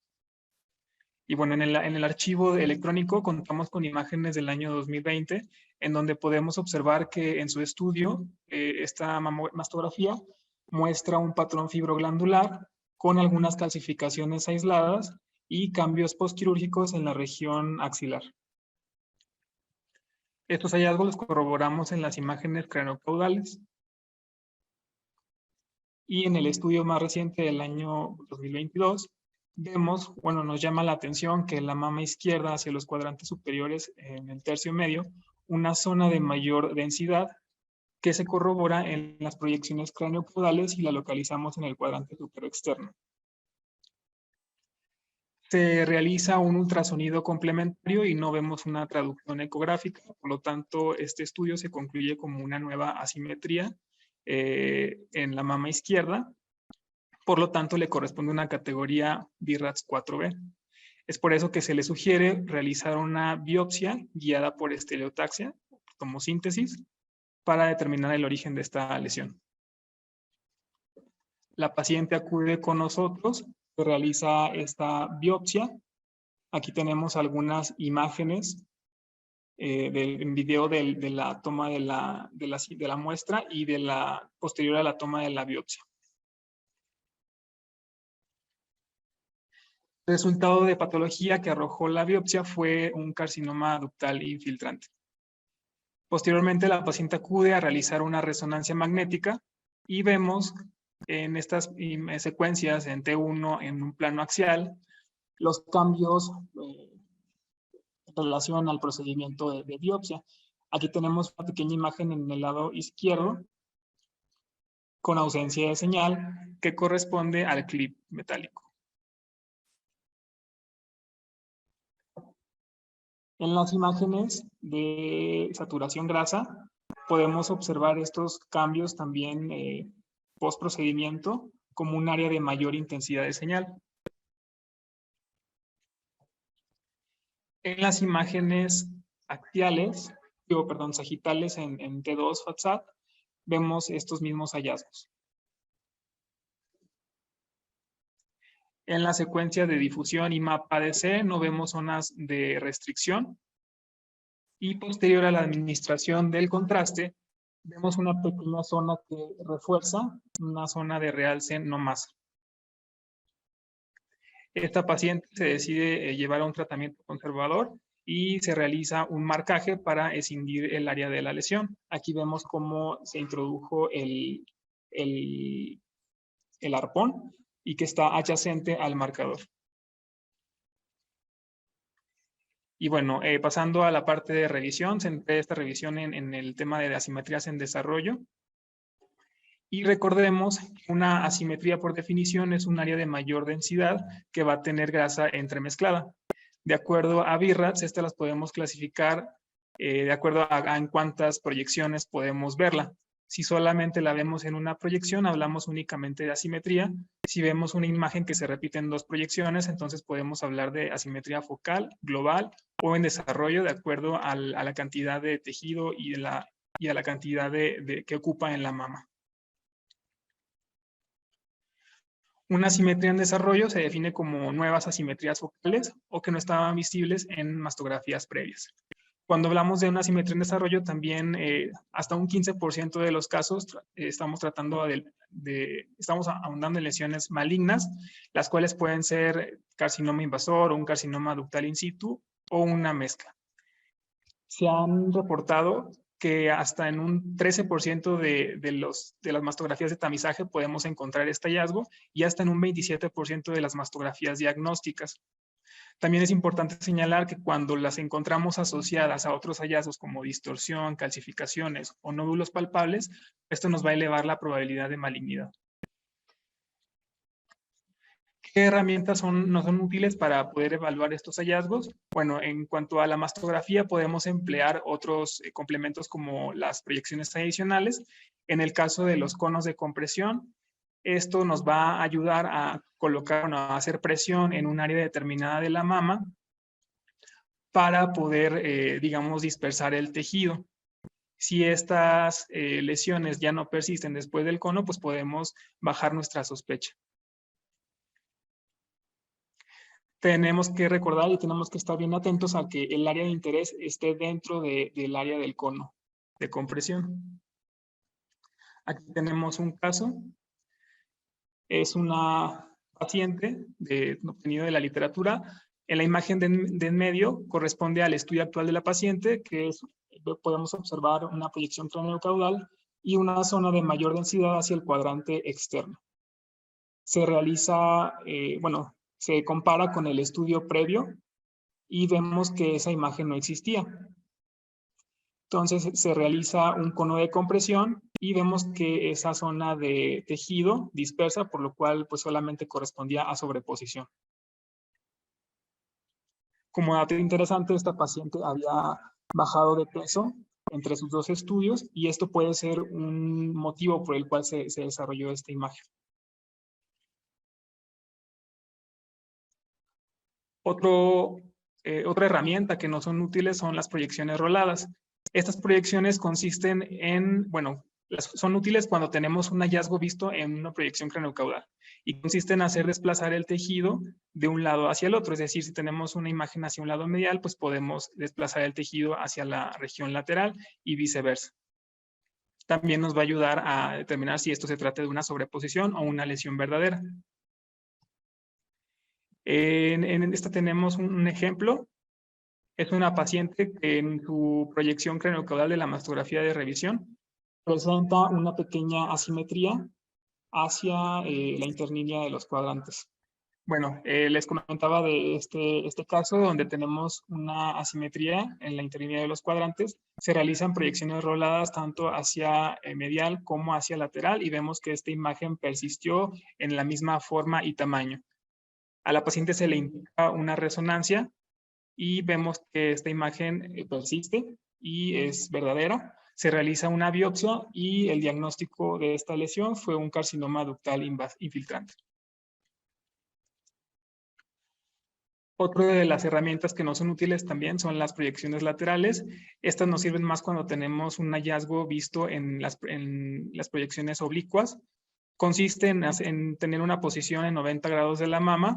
Y bueno, en el archivo electrónico contamos con imágenes del año 2020, en donde podemos observar que en su estudio, esta mastografía muestra un patrón fibroglandular con algunas calcificaciones aisladas y cambios postquirúrgicos en la región axilar. Estos hallazgos los corroboramos en las imágenes craneocaudales. Y en el estudio más reciente del año 2022, vemos, bueno, nos llama la atención que en la mama izquierda hacia los cuadrantes superiores, en el tercio medio, una zona de mayor densidad que se corrobora en las proyecciones craneocaudales y la localizamos en el cuadrante superior externo. Se realiza un ultrasonido complementario y no vemos una traducción ecográfica, por lo tanto, este estudio se concluye como una nueva asimetría en la mama izquierda. Por lo tanto, le corresponde una categoría BRATS 4B. Es por eso que se le sugiere realizar una biopsia guiada por estereotaxia, tomosíntesis, para determinar el origen de esta lesión. La paciente acude con nosotros, se realiza esta biopsia. Aquí tenemos algunas imágenes en video de la toma de la muestra y posterior a la toma de la biopsia. El resultado de patología que arrojó la biopsia fue un carcinoma ductal infiltrante. Posteriormente, la paciente acude a realizar una resonancia magnética y vemos en estas secuencias en T1 en un plano axial los cambios en relación al procedimiento de biopsia. Aquí tenemos una pequeña imagen en el lado izquierdo con ausencia de señal que corresponde al clip metálico. En las imágenes de saturación grasa podemos observar estos cambios también post procedimiento como un área de mayor intensidad de señal. En las imágenes axiales, sagitales en T2 FATSAT, vemos estos mismos hallazgos. En la secuencia de difusión y mapa ADC no vemos zonas de restricción. Y posterior a la administración del contraste, vemos una pequeña zona que refuerza, una zona de realce no masa. Esta paciente se decide llevar a un tratamiento conservador y se realiza un marcaje para escindir el área de la lesión. Aquí vemos cómo se introdujo el arpón y que está adyacente al marcador. Y bueno, pasando a la parte de revisión, centré esta revisión en el tema de asimetrías en desarrollo. Y recordemos que una asimetría por definición es un área de mayor densidad que va a tener grasa entremezclada. De acuerdo a BIRATS, estas las podemos clasificar de acuerdo a en cuántas proyecciones podemos verla. Si solamente la vemos en una proyección, hablamos únicamente de asimetría. Si vemos una imagen que se repite en dos proyecciones, entonces podemos hablar de asimetría focal, global o en desarrollo de acuerdo a la cantidad de tejido y a la cantidad que ocupa en la mama. Una asimetría en desarrollo se define como nuevas asimetrías focales o que no estaban visibles en mastografías previas. Cuando hablamos de una asimetría en desarrollo, también hasta un 15% de los casos estamos ahondando en lesiones malignas, las cuales pueden ser carcinoma invasor o un carcinoma ductal in situ o una mezcla. Se han reportado que hasta en un 13% de las mastografías de tamizaje podemos encontrar este hallazgo y hasta en un 27% de las mastografías diagnósticas. También es importante señalar que cuando las encontramos asociadas a otros hallazgos como distorsión, calcificaciones o nódulos palpables, esto nos va a elevar la probabilidad de malignidad. ¿Qué herramientas nos son útiles para poder evaluar estos hallazgos? Bueno, en cuanto a la mastografía, podemos emplear otros complementos como las proyecciones adicionales. En el caso de los conos de compresión, esto nos va a ayudar a colocar o a hacer presión en un área determinada de la mama para poder, digamos, dispersar el tejido. Si estas lesiones ya no persisten después del cono, pues podemos bajar nuestra sospecha. Tenemos que recordar y tenemos que estar bien atentos a que el área de interés esté dentro del área del cono de compresión. Aquí tenemos un caso. Es una paciente obtenida de la literatura. En la imagen de en medio corresponde al estudio actual de la paciente, que podemos observar una proyección craneocaudal y una zona de mayor densidad hacia el cuadrante externo. Se realiza, se compara con el estudio previo y vemos que esa imagen no existía. Entonces se realiza un cono de compresión y vemos que esa zona de tejido dispersa, por lo cual pues solamente correspondía a sobreposición. Como dato interesante, esta paciente había bajado de peso entre sus dos estudios y esto puede ser un motivo por el cual se desarrolló esta imagen. Otra herramienta que no son útiles son las proyecciones roladas. Estas proyecciones consisten en, bueno, son útiles cuando tenemos un hallazgo visto en una proyección craneocaudal y consisten en hacer desplazar el tejido de un lado hacia el otro. Es decir, si tenemos una imagen hacia un lado medial, pues podemos desplazar el tejido hacia la región lateral y viceversa. También nos va a ayudar a determinar si esto se trata de una sobreposición o una lesión verdadera. En esta tenemos un ejemplo. Es una paciente que en su proyección craneocaudal de la mastografía de revisión presenta una pequeña asimetría hacia la interlínea de los cuadrantes. Bueno, les comentaba de este caso donde tenemos una asimetría en la interlínea de los cuadrantes. Se realizan proyecciones roladas tanto hacia medial como hacia lateral y vemos que esta imagen persistió en la misma forma y tamaño. A la paciente se le indica una resonancia y vemos que esta imagen persiste y es verdadera. Se realiza una biopsia y el diagnóstico de esta lesión fue un carcinoma ductal infiltrante. Otra de las herramientas que no son útiles también son las proyecciones laterales. Estas nos sirven más cuando tenemos un hallazgo visto en las proyecciones oblicuas. Consiste en tener una posición en 90 grados de la mama.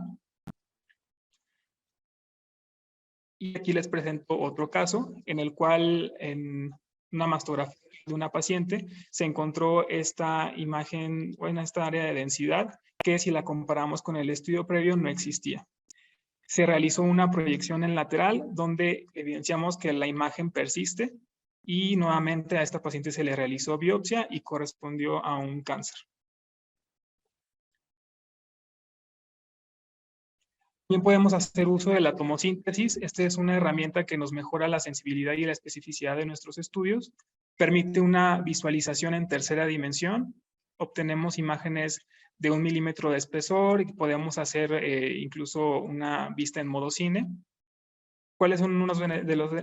Y aquí les presento otro caso en el cual en una mastografía de una paciente se encontró esta imagen o en esta área de densidad que si la comparamos con el estudio previo no existía. Se realizó una proyección en lateral donde evidenciamos que la imagen persiste y nuevamente a esta paciente se le realizó biopsia y correspondió a un cáncer. También podemos hacer uso de la tomosíntesis. Esta es una herramienta que nos mejora la sensibilidad y la especificidad de nuestros estudios. Permite una visualización en tercera dimensión. Obtenemos imágenes de 1 milímetro de espesor y podemos hacer incluso una vista en modo cine. ¿Cuáles son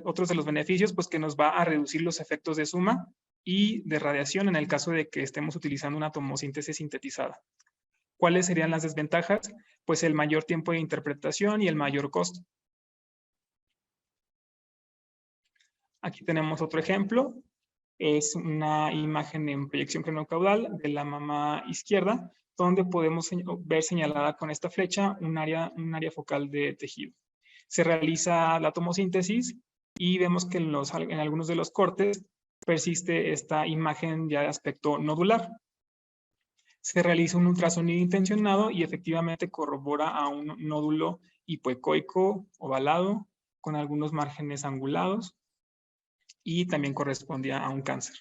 otros de los beneficios? Pues que nos va a reducir los efectos de suma y de radiación en el caso de que estemos utilizando una tomosíntesis sintetizada. ¿Cuáles serían las desventajas? Pues el mayor tiempo de interpretación y el mayor costo. Aquí tenemos otro ejemplo. Es una imagen en proyección craneocaudal de la mama izquierda, donde podemos ver señalada con esta flecha un área focal de tejido. Se realiza la tomosíntesis y vemos que en algunos de los cortes persiste esta imagen ya de aspecto nodular. Se realiza un ultrasonido intencionado y efectivamente corrobora a un nódulo hipoecoico ovalado con algunos márgenes angulados y también correspondía a un cáncer.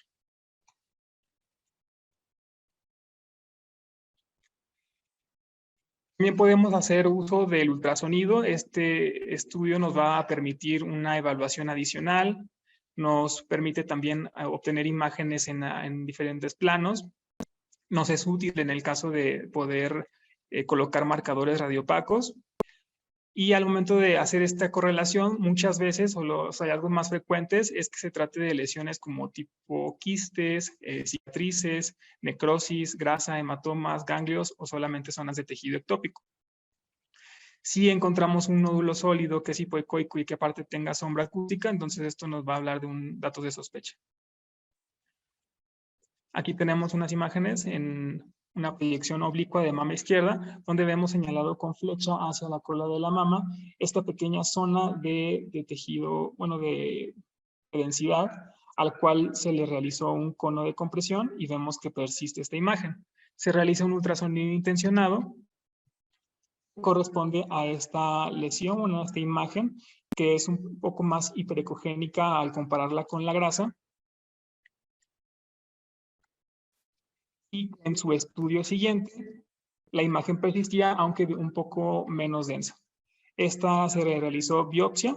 También podemos hacer uso del ultrasonido. Este estudio nos va a permitir una evaluación adicional. Nos permite también obtener imágenes en diferentes planos. Nos es útil en el caso de poder colocar marcadores radiopacos. Y al momento de hacer esta correlación, muchas veces, o los hallazgos más frecuentes, es que se trate de lesiones como tipo quistes, cicatrices, necrosis, grasa, hematomas, ganglios o solamente zonas de tejido ectópico. Si encontramos un nódulo sólido que es hipoecoico y que aparte tenga sombra acústica, entonces esto nos va a hablar de datos de sospecha. Aquí tenemos unas imágenes en una proyección oblicua de mama izquierda, donde vemos señalado con flecha hacia la cola de la mama esta pequeña zona de tejido, bueno, de densidad, al cual se le realizó un cono de compresión y vemos que persiste esta imagen. Se realiza un ultrasonido intencionado, corresponde a esta lesión, bueno, a esta imagen, que es un poco más hiperecogénica al compararla con la grasa. Y en su estudio siguiente, la imagen persistía, aunque un poco menos densa. Esta se realizó biopsia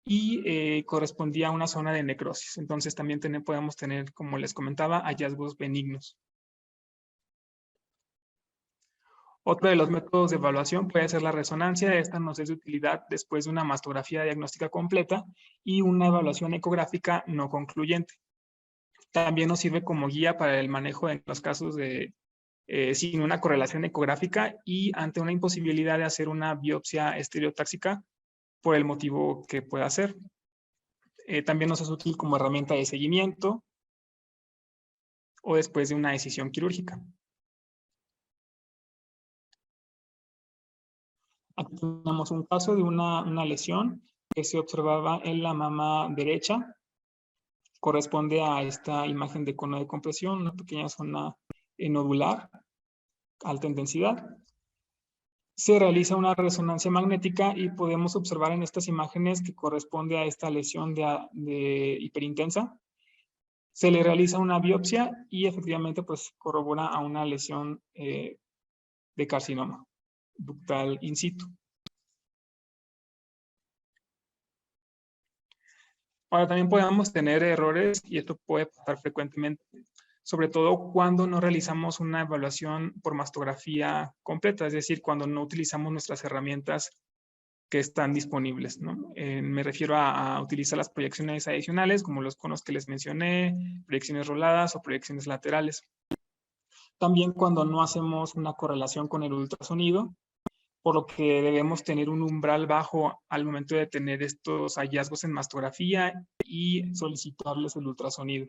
y correspondía a una zona de necrosis. Entonces también podemos tener, como les comentaba, hallazgos benignos. Otro de los métodos de evaluación puede ser la resonancia. Esta nos es de utilidad después de una mastografía diagnóstica completa y una evaluación ecográfica no concluyente. También nos sirve como guía para el manejo en los casos de sin una correlación ecográfica y ante una imposibilidad de hacer una biopsia estereotáxica por el motivo que pueda ser. También nos es útil como herramienta de seguimiento o después de una decisión quirúrgica. Aquí tenemos un caso de una lesión que se observaba en la mama derecha. Corresponde a esta imagen de cono de compresión, una pequeña zona nodular, alta intensidad. Se realiza una resonancia magnética y podemos observar en estas imágenes que corresponde a esta lesión de hiperintensa. Se le realiza una biopsia y efectivamente pues corrobora a una lesión de carcinoma ductal in situ. Ahora también podemos tener errores y esto puede pasar frecuentemente, sobre todo cuando no realizamos una evaluación por mastografía completa, es decir, cuando no utilizamos nuestras herramientas que están disponibles, ¿no? Me refiero a utilizar las proyecciones adicionales, como los conos que les mencioné, proyecciones roladas o proyecciones laterales. También cuando no hacemos una correlación con el ultrasonido, por lo que debemos tener un umbral bajo al momento de tener estos hallazgos en mastografía y solicitarles el ultrasonido,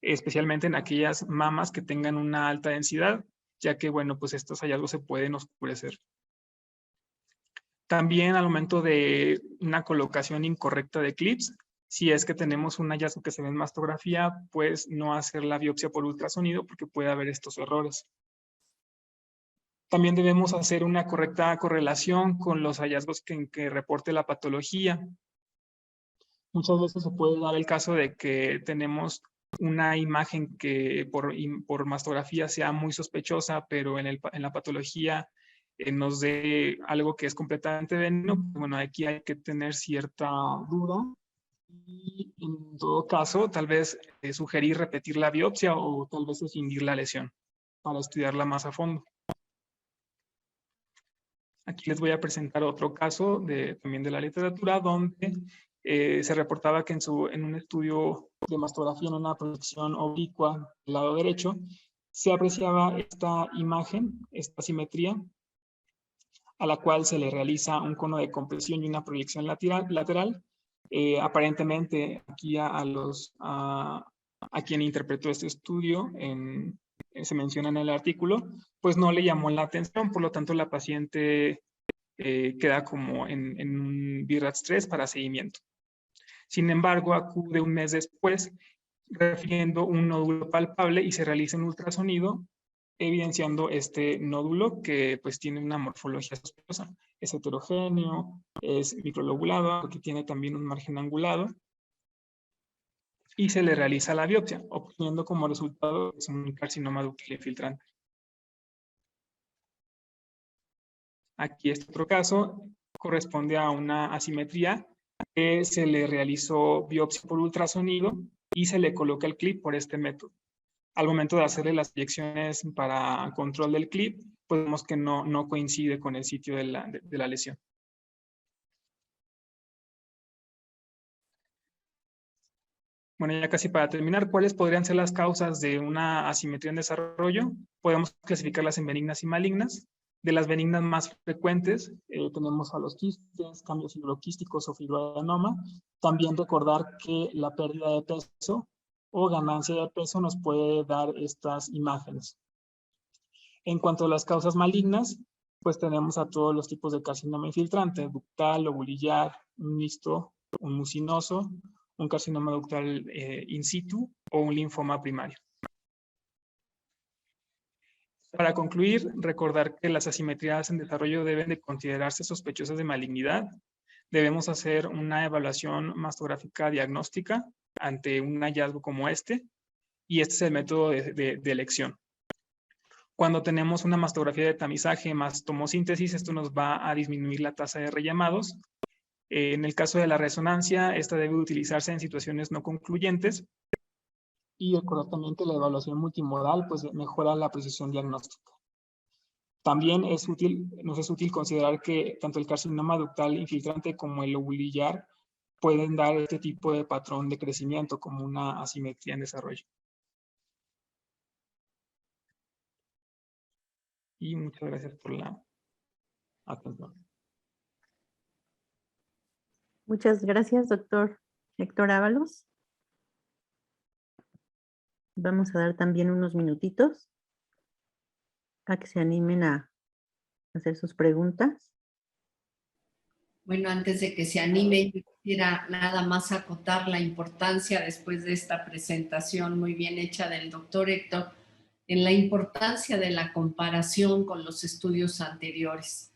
especialmente en aquellas mamas que tengan una alta densidad, ya que, bueno, pues estos hallazgos se pueden oscurecer. También al momento de una colocación incorrecta de clips, si es que tenemos un hallazgo que se ve en mastografía, pues no hacer la biopsia por ultrasonido porque puede haber estos errores. También debemos hacer una correcta correlación con los hallazgos que reporte la patología. Muchas veces se puede dar el caso de que tenemos una imagen que por mastografía sea muy sospechosa, pero en la patología nos dé algo que es completamente benigno. Bueno, aquí hay que tener cierta duda y en todo caso tal vez sugerir repetir la biopsia o tal vez escindir la lesión para estudiarla más a fondo. Aquí les voy a presentar otro caso también de la literatura donde se reportaba que en un estudio de mastografía en una proyección oblicua del lado derecho se apreciaba esta imagen, esta simetría, a la cual se le realiza un cono de compresión y una proyección lateral. Aparentemente aquí a quien interpretó este estudio, se menciona en el artículo, pues no le llamó la atención, por lo tanto la paciente queda como en un BIRADS 3 para seguimiento. Sin embargo, acude un mes después refiriendo un nódulo palpable y se realiza un ultrasonido evidenciando este nódulo que pues tiene una morfología sospechosa. Es heterogéneo, es microlobulado, porque tiene también un margen angulado. Y se le realiza la biopsia, obteniendo como resultado un carcinoma ductal infiltrante. Aquí este otro caso corresponde a una asimetría que se le realizó biopsia por ultrasonido y se le coloca el clip por este método. Al momento de hacerle las inyecciones para control del clip, pues vemos que no coincide con el sitio de la lesión. Bueno, ya casi para terminar, ¿cuáles podrían ser las causas de una asimetría en desarrollo? Podemos clasificarlas en benignas y malignas. De las benignas más frecuentes tenemos a los quistes, cambios fibroquísticos o fibroadenoma. También recordar que la pérdida de peso o ganancia de peso nos puede dar estas imágenes. En cuanto a las causas malignas, pues tenemos a todos los tipos de carcinoma infiltrante, ductal, lobulillar, un mixto, un mucinoso, un carcinoma ductal in situ o un linfoma primario. Para concluir, recordar que las asimetrías en desarrollo deben de considerarse sospechosas de malignidad. Debemos hacer una evaluación mastográfica diagnóstica ante un hallazgo como este, y este es el método de elección. Cuando tenemos una mastografía de tamizaje más tomosíntesis, esto nos va a disminuir la tasa de rellamados. En el caso de la resonancia, esta debe utilizarse en situaciones no concluyentes. Y recordar también que la evaluación multimodal pues, mejora la precisión diagnóstica. También nos es útil considerar que tanto el carcinoma ductal infiltrante como el lobulillar pueden dar este tipo de patrón de crecimiento como una asimetría en desarrollo. y muchas gracias por la atención. Muchas gracias, doctor Héctor Ábalos. Vamos a dar también unos minutitos a que se animen a hacer sus preguntas. Bueno, antes de que se anime, yo quisiera nada más acotar la importancia, después de esta presentación muy bien hecha del doctor Héctor, en la importancia de la comparación con los estudios anteriores.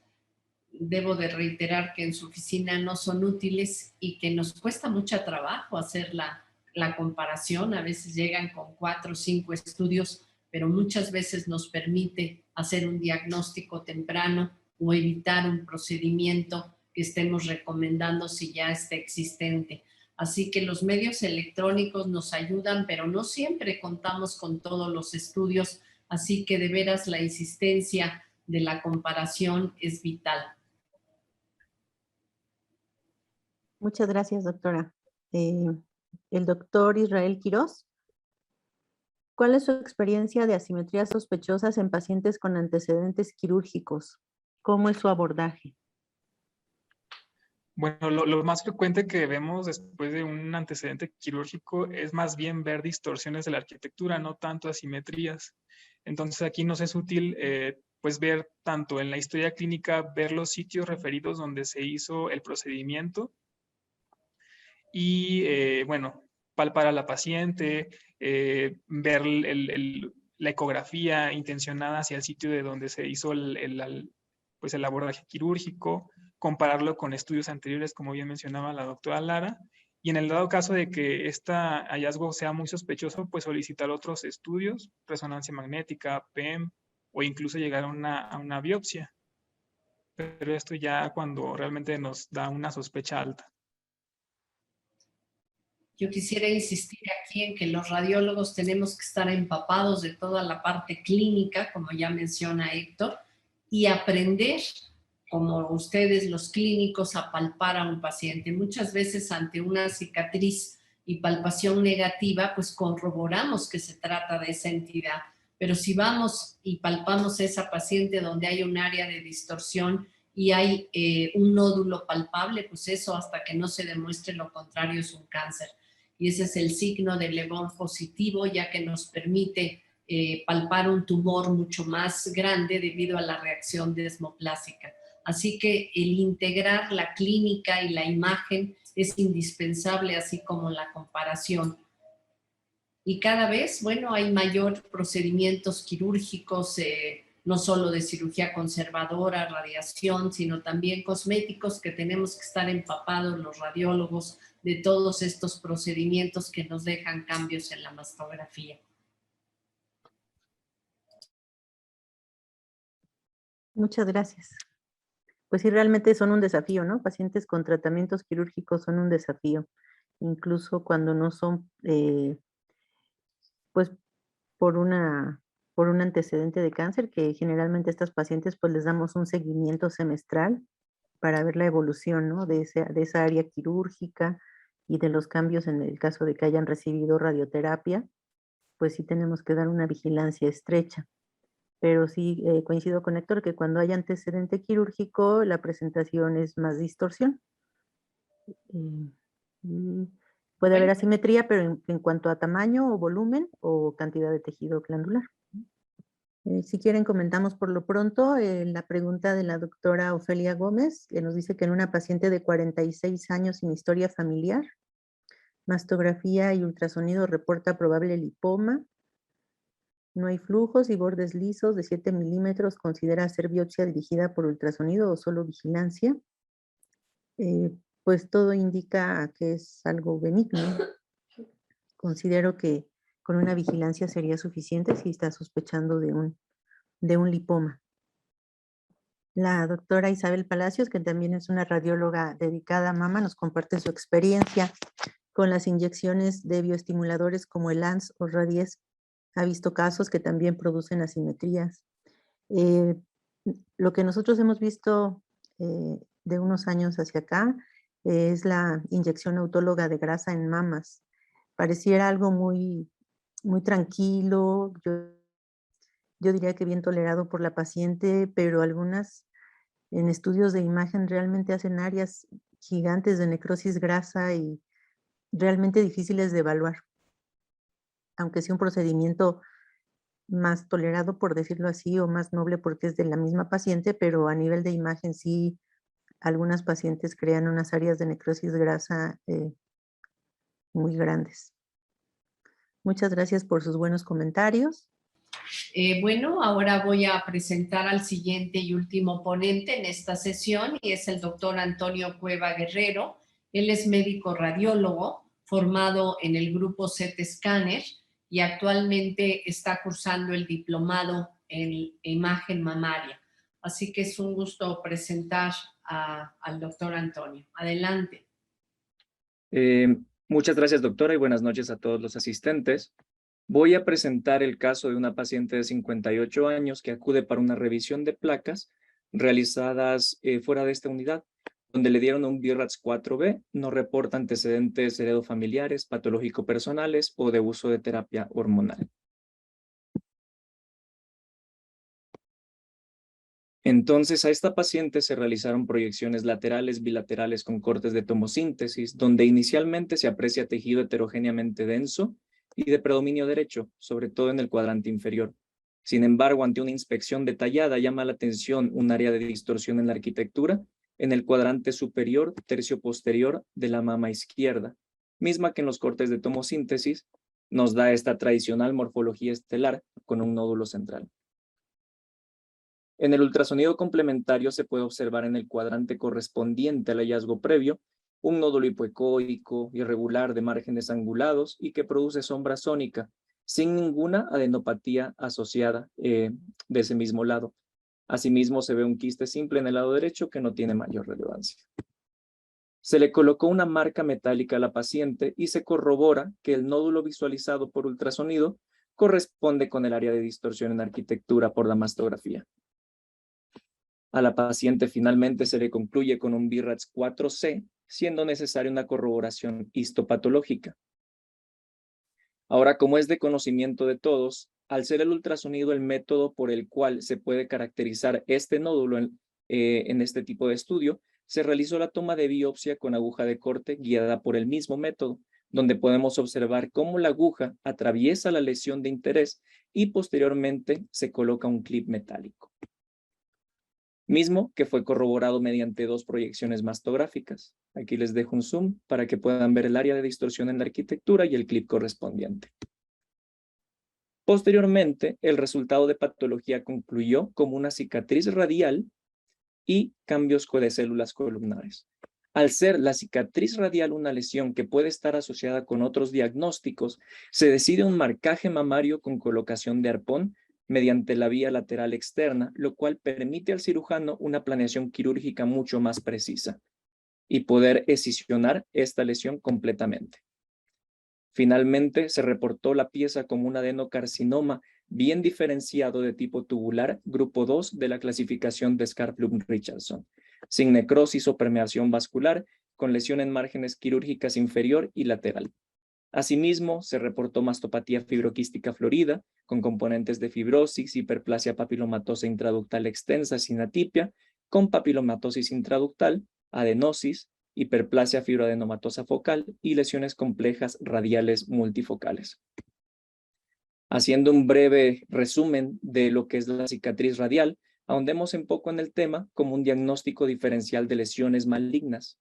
Debo de reiterar que en su oficina no son útiles y que nos cuesta mucho trabajo hacer la comparación. A veces llegan con 4 o 5 estudios, pero muchas veces nos permite hacer un diagnóstico temprano o evitar un procedimiento que estemos recomendando si ya está existente. Así que los medios electrónicos nos ayudan, pero no siempre contamos con todos los estudios, así que de veras la insistencia de la comparación es vital. Muchas gracias, doctora. El doctor Israel Quiroz, ¿cuál es su experiencia de asimetrías sospechosas en pacientes con antecedentes quirúrgicos? ¿Cómo es su abordaje? Bueno, lo más frecuente que vemos después de un antecedente quirúrgico es más bien ver distorsiones de la arquitectura, no tanto asimetrías. Entonces aquí nos es útil pues ver tanto en la historia clínica, ver los sitios referidos donde se hizo el procedimiento y bueno, palpar a la paciente, ver la ecografía intencionada hacia el sitio de donde se hizo pues el abordaje quirúrgico, compararlo con estudios anteriores, como bien mencionaba la doctora Lara, y en el dado caso de que este hallazgo sea muy sospechoso, pues solicitar otros estudios, resonancia magnética, PEM, o incluso llegar a una biopsia. Pero esto ya cuando realmente nos da una sospecha alta. Yo quisiera insistir aquí en que los radiólogos tenemos que estar empapados de toda la parte clínica, como ya menciona Héctor, y aprender, como ustedes los clínicos, a palpar a un paciente. Muchas veces ante una cicatriz y palpación negativa, pues corroboramos que se trata de esa entidad. Pero si vamos y palpamos a esa paciente donde hay un área de distorsión y hay un nódulo palpable, pues eso hasta que no se demuestre lo contrario es un cáncer. Y ese es el signo del Le Bon positivo, ya que nos permite palpar un tumor mucho más grande debido a la reacción desmoplásica. Así que el integrar la clínica y la imagen es indispensable, así como la comparación. Y cada vez, bueno, hay mayor procedimientos quirúrgicos, no solo de cirugía conservadora, radiación, sino también cosméticos, que tenemos que estar empapados los radiólogos de todos estos procedimientos que nos dejan cambios en la mastografía. Muchas gracias. Pues sí, realmente son un desafío, ¿no? Pacientes con tratamientos quirúrgicos son un desafío, incluso cuando no son, pues, por un antecedente de cáncer, que generalmente a estas pacientes pues les damos un seguimiento semestral para ver la evolución, ¿no? de esa área quirúrgica y de los cambios en el caso de que hayan recibido radioterapia, pues sí tenemos que dar una vigilancia estrecha. Pero sí coincido con Héctor que cuando hay antecedente quirúrgico, la presentación es más distorsión. Puede haber asimetría, pero en cuanto a tamaño o volumen o cantidad de tejido glandular. Si quieren, comentamos por lo pronto la pregunta de la doctora Ofelia Gómez, que nos dice que en una paciente de 46 años sin historia familiar, mastografía y ultrasonido reporta probable lipoma, no hay flujos y bordes lisos de 7 milímetros, considera hacer biopsia dirigida por ultrasonido o solo vigilancia. Pues todo indica que es algo benigno. Considero que con una vigilancia sería suficiente si está sospechando de un lipoma. La doctora Isabel Palacios, que también es una radióloga dedicada a mama, nos comparte su experiencia con las inyecciones de bioestimuladores como el ANS o Radies. Ha visto casos que también producen asimetrías. Lo que nosotros hemos visto de unos años hacia acá es la inyección autóloga de grasa en mamas. Pareciera algo muy, muy tranquilo. yo diría que bien tolerado por la paciente, pero algunas en estudios de imagen realmente hacen áreas gigantes de necrosis grasa y realmente difíciles de evaluar, aunque sea un procedimiento más tolerado, por decirlo así, o más noble porque es de la misma paciente, pero a nivel de imagen sí, algunas pacientes crean unas áreas de necrosis grasa muy grandes. Muchas gracias por sus buenos comentarios. Bueno, ahora voy a presentar al siguiente y último ponente en esta sesión y es el doctor Antonio Cueva Guerrero. Él es médico radiólogo formado en el grupo CT Scanner y actualmente está cursando el diplomado en imagen mamaria. Así que es un gusto presentar al doctor Antonio. Adelante. Muchas gracias, doctora, y buenas noches a todos los asistentes. Voy a presentar el caso de una paciente de 58 años que acude para una revisión de placas realizadas fuera de esta unidad, donde le dieron un BIRATS 4B, no reporta antecedentes heredofamiliares, patológico-personales o de uso de terapia hormonal. Entonces, a esta paciente se realizaron proyecciones laterales bilaterales con cortes de tomosíntesis, donde inicialmente se aprecia tejido heterogéneamente denso y de predominio derecho, sobre todo en el cuadrante inferior. Sin embargo, ante una inspección detallada, llama la atención un área de distorsión en la arquitectura en el cuadrante superior, tercio posterior de la mama izquierda, misma que en los cortes de tomosíntesis nos da esta tradicional morfología estelar con un nódulo central. En el ultrasonido complementario se puede observar en el cuadrante correspondiente al hallazgo previo un nódulo hipoecoico irregular de márgenes angulados y que produce sombra sónica, sin ninguna adenopatía asociada de ese mismo lado. Asimismo, se ve un quiste simple en el lado derecho que no tiene mayor relevancia. Se le colocó una marca metálica a la paciente y se corrobora que el nódulo visualizado por ultrasonido corresponde con el área de distorsión en arquitectura por la mastografía. A la paciente finalmente se le concluye con un BIRATS 4C, siendo necesaria una corroboración histopatológica. Ahora, como es de conocimiento de todos, al ser el ultrasonido el método por el cual se puede caracterizar este nódulo en este tipo de estudio, se realizó la toma de biopsia con aguja de corte guiada por el mismo método, donde podemos observar cómo la aguja atraviesa la lesión de interés y posteriormente se coloca un clip metálico, mismo que fue corroborado mediante 2 proyecciones mastográficas. Aquí les dejo un zoom para que puedan ver el área de distorsión en la arquitectura y el clip correspondiente. Posteriormente, el resultado de patología concluyó como una cicatriz radial y cambios de células columnares. Al ser la cicatriz radial una lesión que puede estar asociada con otros diagnósticos, se decide un marcaje mamario con colocación de arpón mediante la vía lateral externa, lo cual permite al cirujano una planeación quirúrgica mucho más precisa y poder excisionar esta lesión completamente. Finalmente, se reportó la pieza como un adenocarcinoma bien diferenciado de tipo tubular, grupo 2 de la clasificación de Scarp-Lund-Richardson, sin necrosis o permeación vascular, con lesión en márgenes quirúrgicas inferior y lateral. Asimismo, se reportó mastopatía fibroquística florida, con componentes de fibrosis, hiperplasia papilomatosa intraductal extensa sin atipia, con papilomatosis intraductal, adenosis, hiperplasia fibroadenomatosa focal y lesiones complejas radiales multifocales. Haciendo un breve resumen de lo que es la cicatriz radial, ahondemos un poco en el tema como un diagnóstico diferencial de lesiones malignas.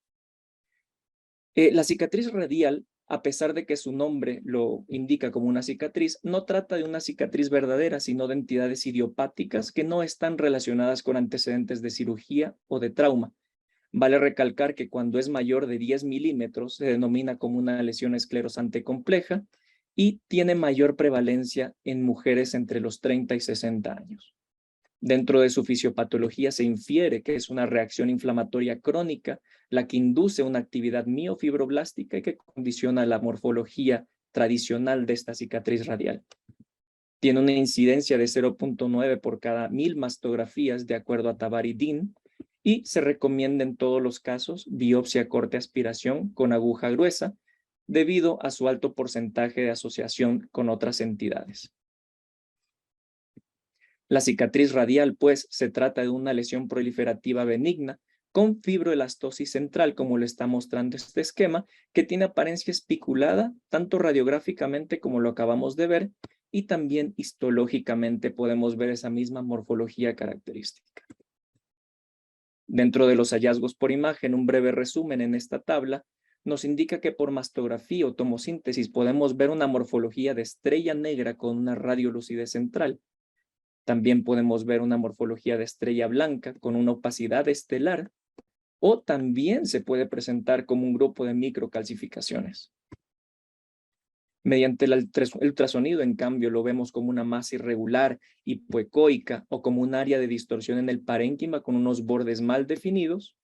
La cicatriz radial, a pesar de que su nombre lo indica como una cicatriz, no trata de una cicatriz verdadera, sino de entidades idiopáticas que no están relacionadas con antecedentes de cirugía o de trauma. Vale recalcar que cuando es mayor de 10 milímetros se denomina como una lesión esclerosante compleja y tiene mayor prevalencia en mujeres entre los 30 y 60 años. Dentro de su fisiopatología se infiere que es una reacción inflamatoria crónica la que induce una actividad miofibroblástica y que condiciona la morfología tradicional de esta cicatriz radial. Tiene una incidencia de 0.9 por cada 1000 mastografías de acuerdo a Tabari-Dean y se recomienda en todos los casos biopsia corte aspiración con aguja gruesa debido a su alto porcentaje de asociación con otras entidades. La cicatriz radial, pues, se trata de una lesión proliferativa benigna con fibroelastosis central, como lo está mostrando este esquema, que tiene apariencia espiculada, tanto radiográficamente como lo acabamos de ver, y también histológicamente podemos ver esa misma morfología característica. Dentro de los hallazgos por imagen, un breve resumen en esta tabla nos indica que por mastografía o tomosíntesis podemos ver una morfología de estrella negra con una radiolucidez central. También podemos ver una morfología de estrella blanca con una opacidad estelar, o también se puede presentar como un grupo de microcalcificaciones. Mediante el ultrasonido, en cambio, lo vemos como una masa irregular, hipoecoica, o como un área de distorsión en el parénquima con unos bordes mal definidos.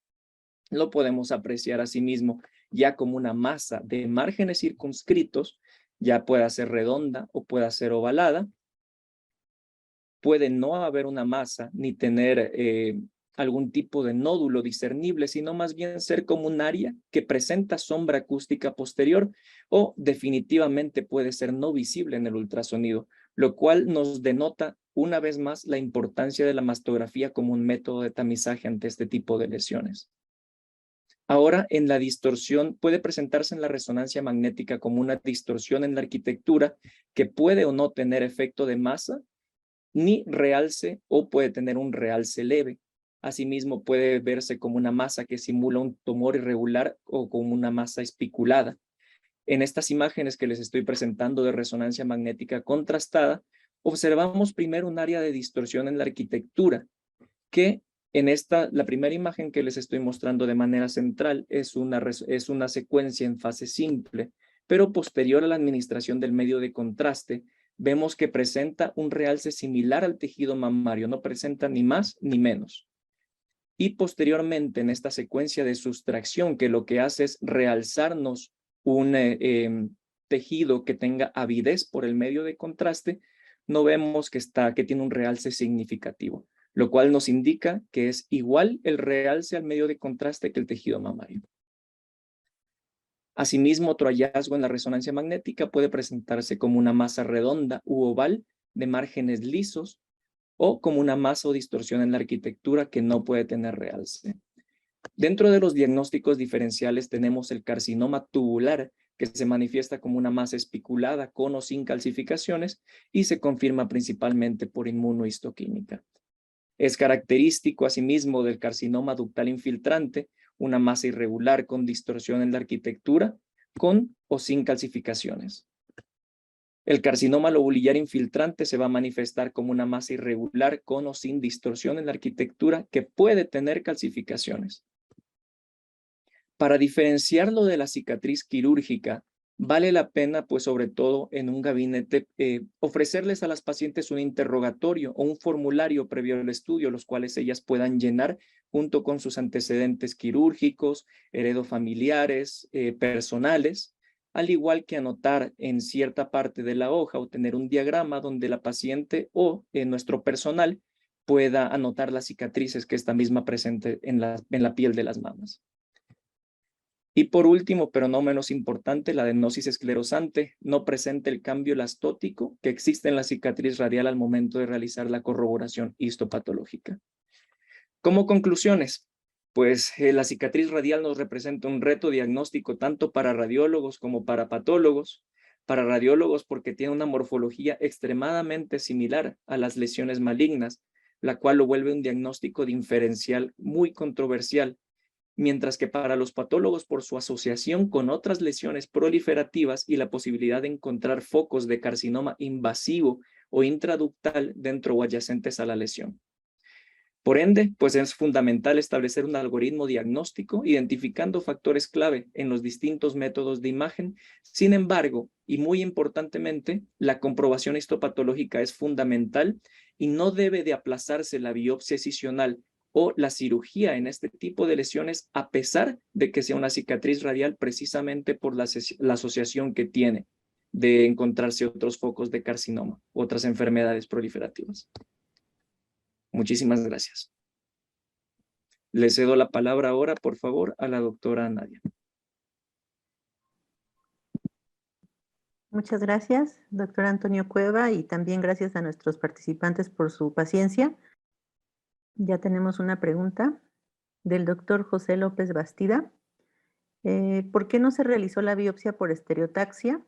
Lo podemos apreciar asimismo ya como una masa de márgenes circunscritos, ya pueda ser redonda o pueda ser ovalada. Puede no haber una masa ni tener algún tipo de nódulo discernible, sino más bien ser como un área que presenta sombra acústica posterior, o definitivamente puede ser no visible en el ultrasonido, lo cual nos denota una vez más la importancia de la mastografía como un método de tamizaje ante este tipo de lesiones. Ahora, en la distorsión, puede presentarse en la resonancia magnética como una distorsión en la arquitectura que puede o no tener efecto de masa, ni realce, o puede tener un realce leve. Asimismo, puede verse como una masa que simula un tumor irregular o como una masa espiculada. En estas imágenes que les estoy presentando de resonancia magnética contrastada, observamos primero un área de distorsión en la arquitectura, que en la primera imagen que les estoy mostrando de manera central es una secuencia en fase simple, pero posterior a la administración del medio de contraste, vemos que presenta un realce similar al tejido mamario, no presenta ni más ni menos. Y posteriormente, en esta secuencia de sustracción, que lo que hace es realzarnos un tejido que tenga avidez por el medio de contraste, no vemos que tiene un realce significativo, lo cual nos indica que es igual el realce al medio de contraste que el tejido mamario. Asimismo, otro hallazgo en la resonancia magnética puede presentarse como una masa redonda u oval de márgenes lisos, o como una masa o distorsión en la arquitectura que no puede tener realce. Dentro de los diagnósticos diferenciales tenemos el carcinoma tubular, que se manifiesta como una masa espiculada con o sin calcificaciones y se confirma principalmente por inmunohistoquímica. Es característico asimismo del carcinoma ductal infiltrante, una masa irregular con distorsión en la arquitectura, con o sin calcificaciones. El carcinoma lobulillar infiltrante se va a manifestar como una masa irregular con o sin distorsión en la arquitectura que puede tener calcificaciones. Para diferenciarlo de la cicatriz quirúrgica, vale la pena, pues sobre todo en un gabinete, ofrecerles a las pacientes un interrogatorio o un formulario previo al estudio, los cuales ellas puedan llenar junto con sus antecedentes quirúrgicos, heredofamiliares, personales, al igual que anotar en cierta parte de la hoja o tener un diagrama donde la paciente o nuestro personal pueda anotar las cicatrices que esta misma presente en la piel de las mamas. Y por último, pero no menos importante, la adenosis esclerosante no presenta el cambio elastótico que existe en la cicatriz radial al momento de realizar la corroboración histopatológica. Como conclusiones, pues la cicatriz radial nos representa un reto diagnóstico tanto para radiólogos como para patólogos. Para radiólogos porque tiene una morfología extremadamente similar a las lesiones malignas, la cual lo vuelve un diagnóstico diferencial muy controversial, mientras que para los patólogos por su asociación con otras lesiones proliferativas y la posibilidad de encontrar focos de carcinoma invasivo o intraductal dentro o adyacentes a la lesión. Por ende, pues es fundamental establecer un algoritmo diagnóstico identificando factores clave en los distintos métodos de imagen. Sin embargo, y muy importantemente, la comprobación histopatológica es fundamental y no debe de aplazarse la biopsia excisional o la cirugía en este tipo de lesiones, a pesar de que sea una cicatriz radial, precisamente por la asociación que tiene de encontrarse otros focos de carcinoma, otras enfermedades proliferativas. Muchísimas gracias. Le cedo la palabra ahora, por favor, a la doctora Nadia. Muchas gracias, doctor Antonio Cueva, y también gracias a nuestros participantes por su paciencia. Ya tenemos una pregunta del doctor José López Bastida. ¿Por qué no se realizó la biopsia por estereotaxia?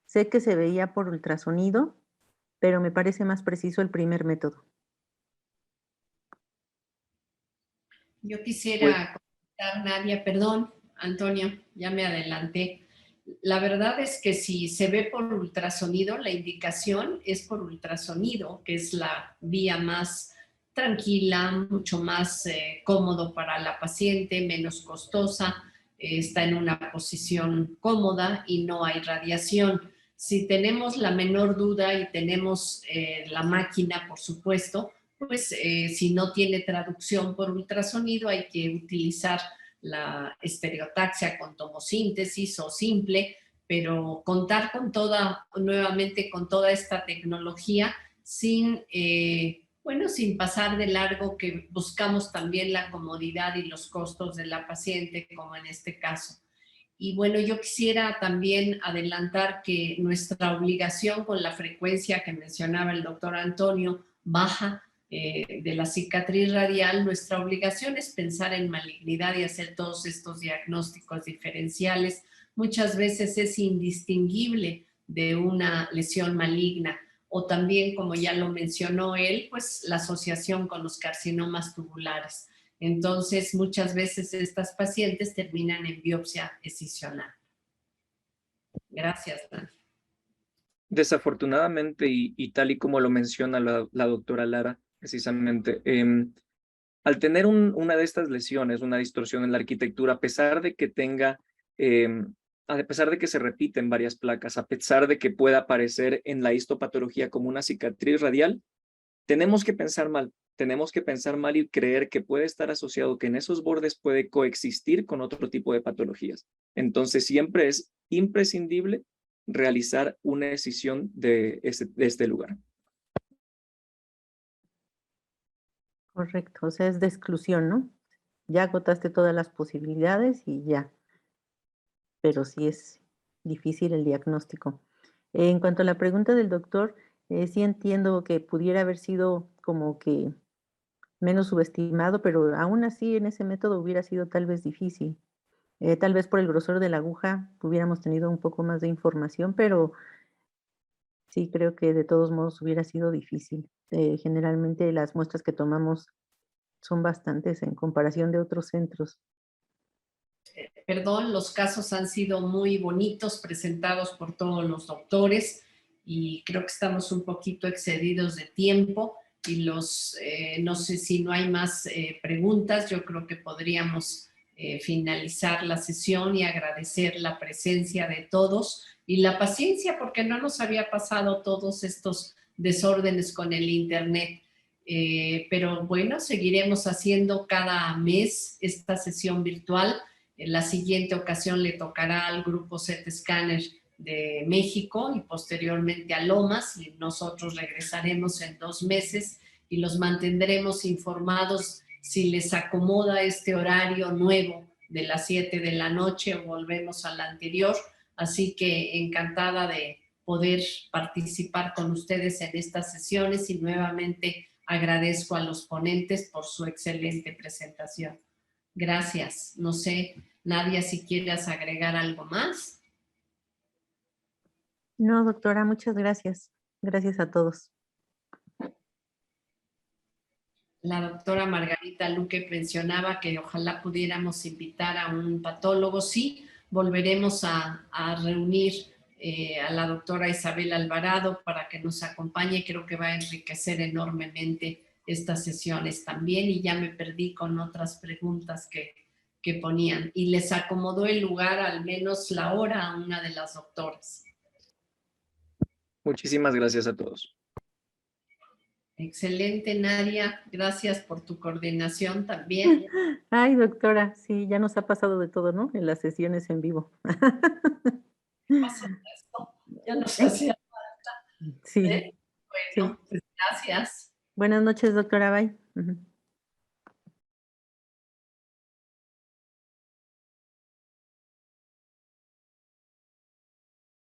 Sé que se veía por ultrasonido, pero me parece más preciso el primer método. Yo quisiera comentar, Nadia, perdón, Antonio, ya me adelanté. La verdad es que si se ve por ultrasonido, la indicación es por ultrasonido, que es la vía más tranquila, mucho más cómodo para la paciente, menos costosa, está en una posición cómoda y no hay radiación. Si tenemos la menor duda y tenemos la máquina, por supuesto, pues si no tiene traducción por ultrasonido hay que utilizar la estereotaxia con tomosíntesis o simple, pero contar con nuevamente con toda esta tecnología sin, sin pasar de largo, que buscamos también la comodidad y los costos de la paciente, como en este caso. Y bueno, yo quisiera también adelantar que nuestra obligación con la frecuencia que mencionaba el doctor Antonio baja de la cicatriz radial, nuestra obligación es pensar en malignidad y hacer todos estos diagnósticos diferenciales. Muchas veces es indistinguible de una lesión maligna, o también, como ya lo mencionó él, pues la asociación con los carcinomas tubulares. Entonces, muchas veces estas pacientes terminan en biopsia escisional. Gracias, Dani. Desafortunadamente, y tal y como lo menciona la doctora Lara, precisamente, al tener una de estas lesiones, una distorsión en la arquitectura, a pesar de que tenga, a pesar de que se repiten varias placas, a pesar de que pueda aparecer en la histopatología como una cicatriz radial, tenemos que pensar mal y creer que puede estar asociado, que en esos bordes puede coexistir con otro tipo de patologías. Entonces siempre es imprescindible realizar una escisión de este lugar. Correcto, o sea, es de exclusión, ¿no? Ya agotaste todas las posibilidades y ya, pero sí es difícil el diagnóstico. En cuanto a la pregunta del doctor, sí entiendo que pudiera haber sido como que menos subestimado, pero aún así en ese método hubiera sido tal vez difícil. Tal vez por el grosor de la aguja hubiéramos tenido un poco más de información, pero sí creo que de todos modos hubiera sido difícil. Generalmente las muestras que tomamos son bastantes en comparación de otros centros. Perdón, los casos han sido muy bonitos, presentados por todos los doctores, y creo que estamos un poquito excedidos de tiempo y no sé si no hay más preguntas. Yo creo que podríamos finalizar la sesión y agradecer la presencia de todos y la paciencia, porque no nos había pasado todos estos desórdenes con el internet. Pero bueno, seguiremos haciendo cada mes esta sesión virtual. En la siguiente ocasión le tocará al grupo CT Scanner de México y posteriormente a Lomas, y nosotros regresaremos en 2 meses y los mantendremos informados si les acomoda este horario nuevo de las 7 de la noche o volvemos al anterior. Así que encantada de poder participar con ustedes en estas sesiones y nuevamente agradezco a los ponentes por su excelente presentación. Gracias. No sé, Nadia, si quieres agregar algo más. No, doctora, muchas gracias. Gracias a todos. La doctora Margarita Luque mencionaba que ojalá pudiéramos invitar a un patólogo. Sí, volveremos a reunir a la doctora Isabel Alvarado para que nos acompañe. Creo que va a enriquecer enormemente estas sesiones también, y ya me perdí con otras preguntas que ponían. Y les acomodó el lugar, al menos la hora, a una de las doctoras. Muchísimas gracias a todos. Excelente, Nadia. Gracias por tu coordinación también. Ay, doctora, sí, ya nos ha pasado de todo, ¿no? En las sesiones en vivo. Pasó esto. Ya nos hacía falta. Sí. Bueno, Sí. pues gracias. Buenas noches, doctora. Bye.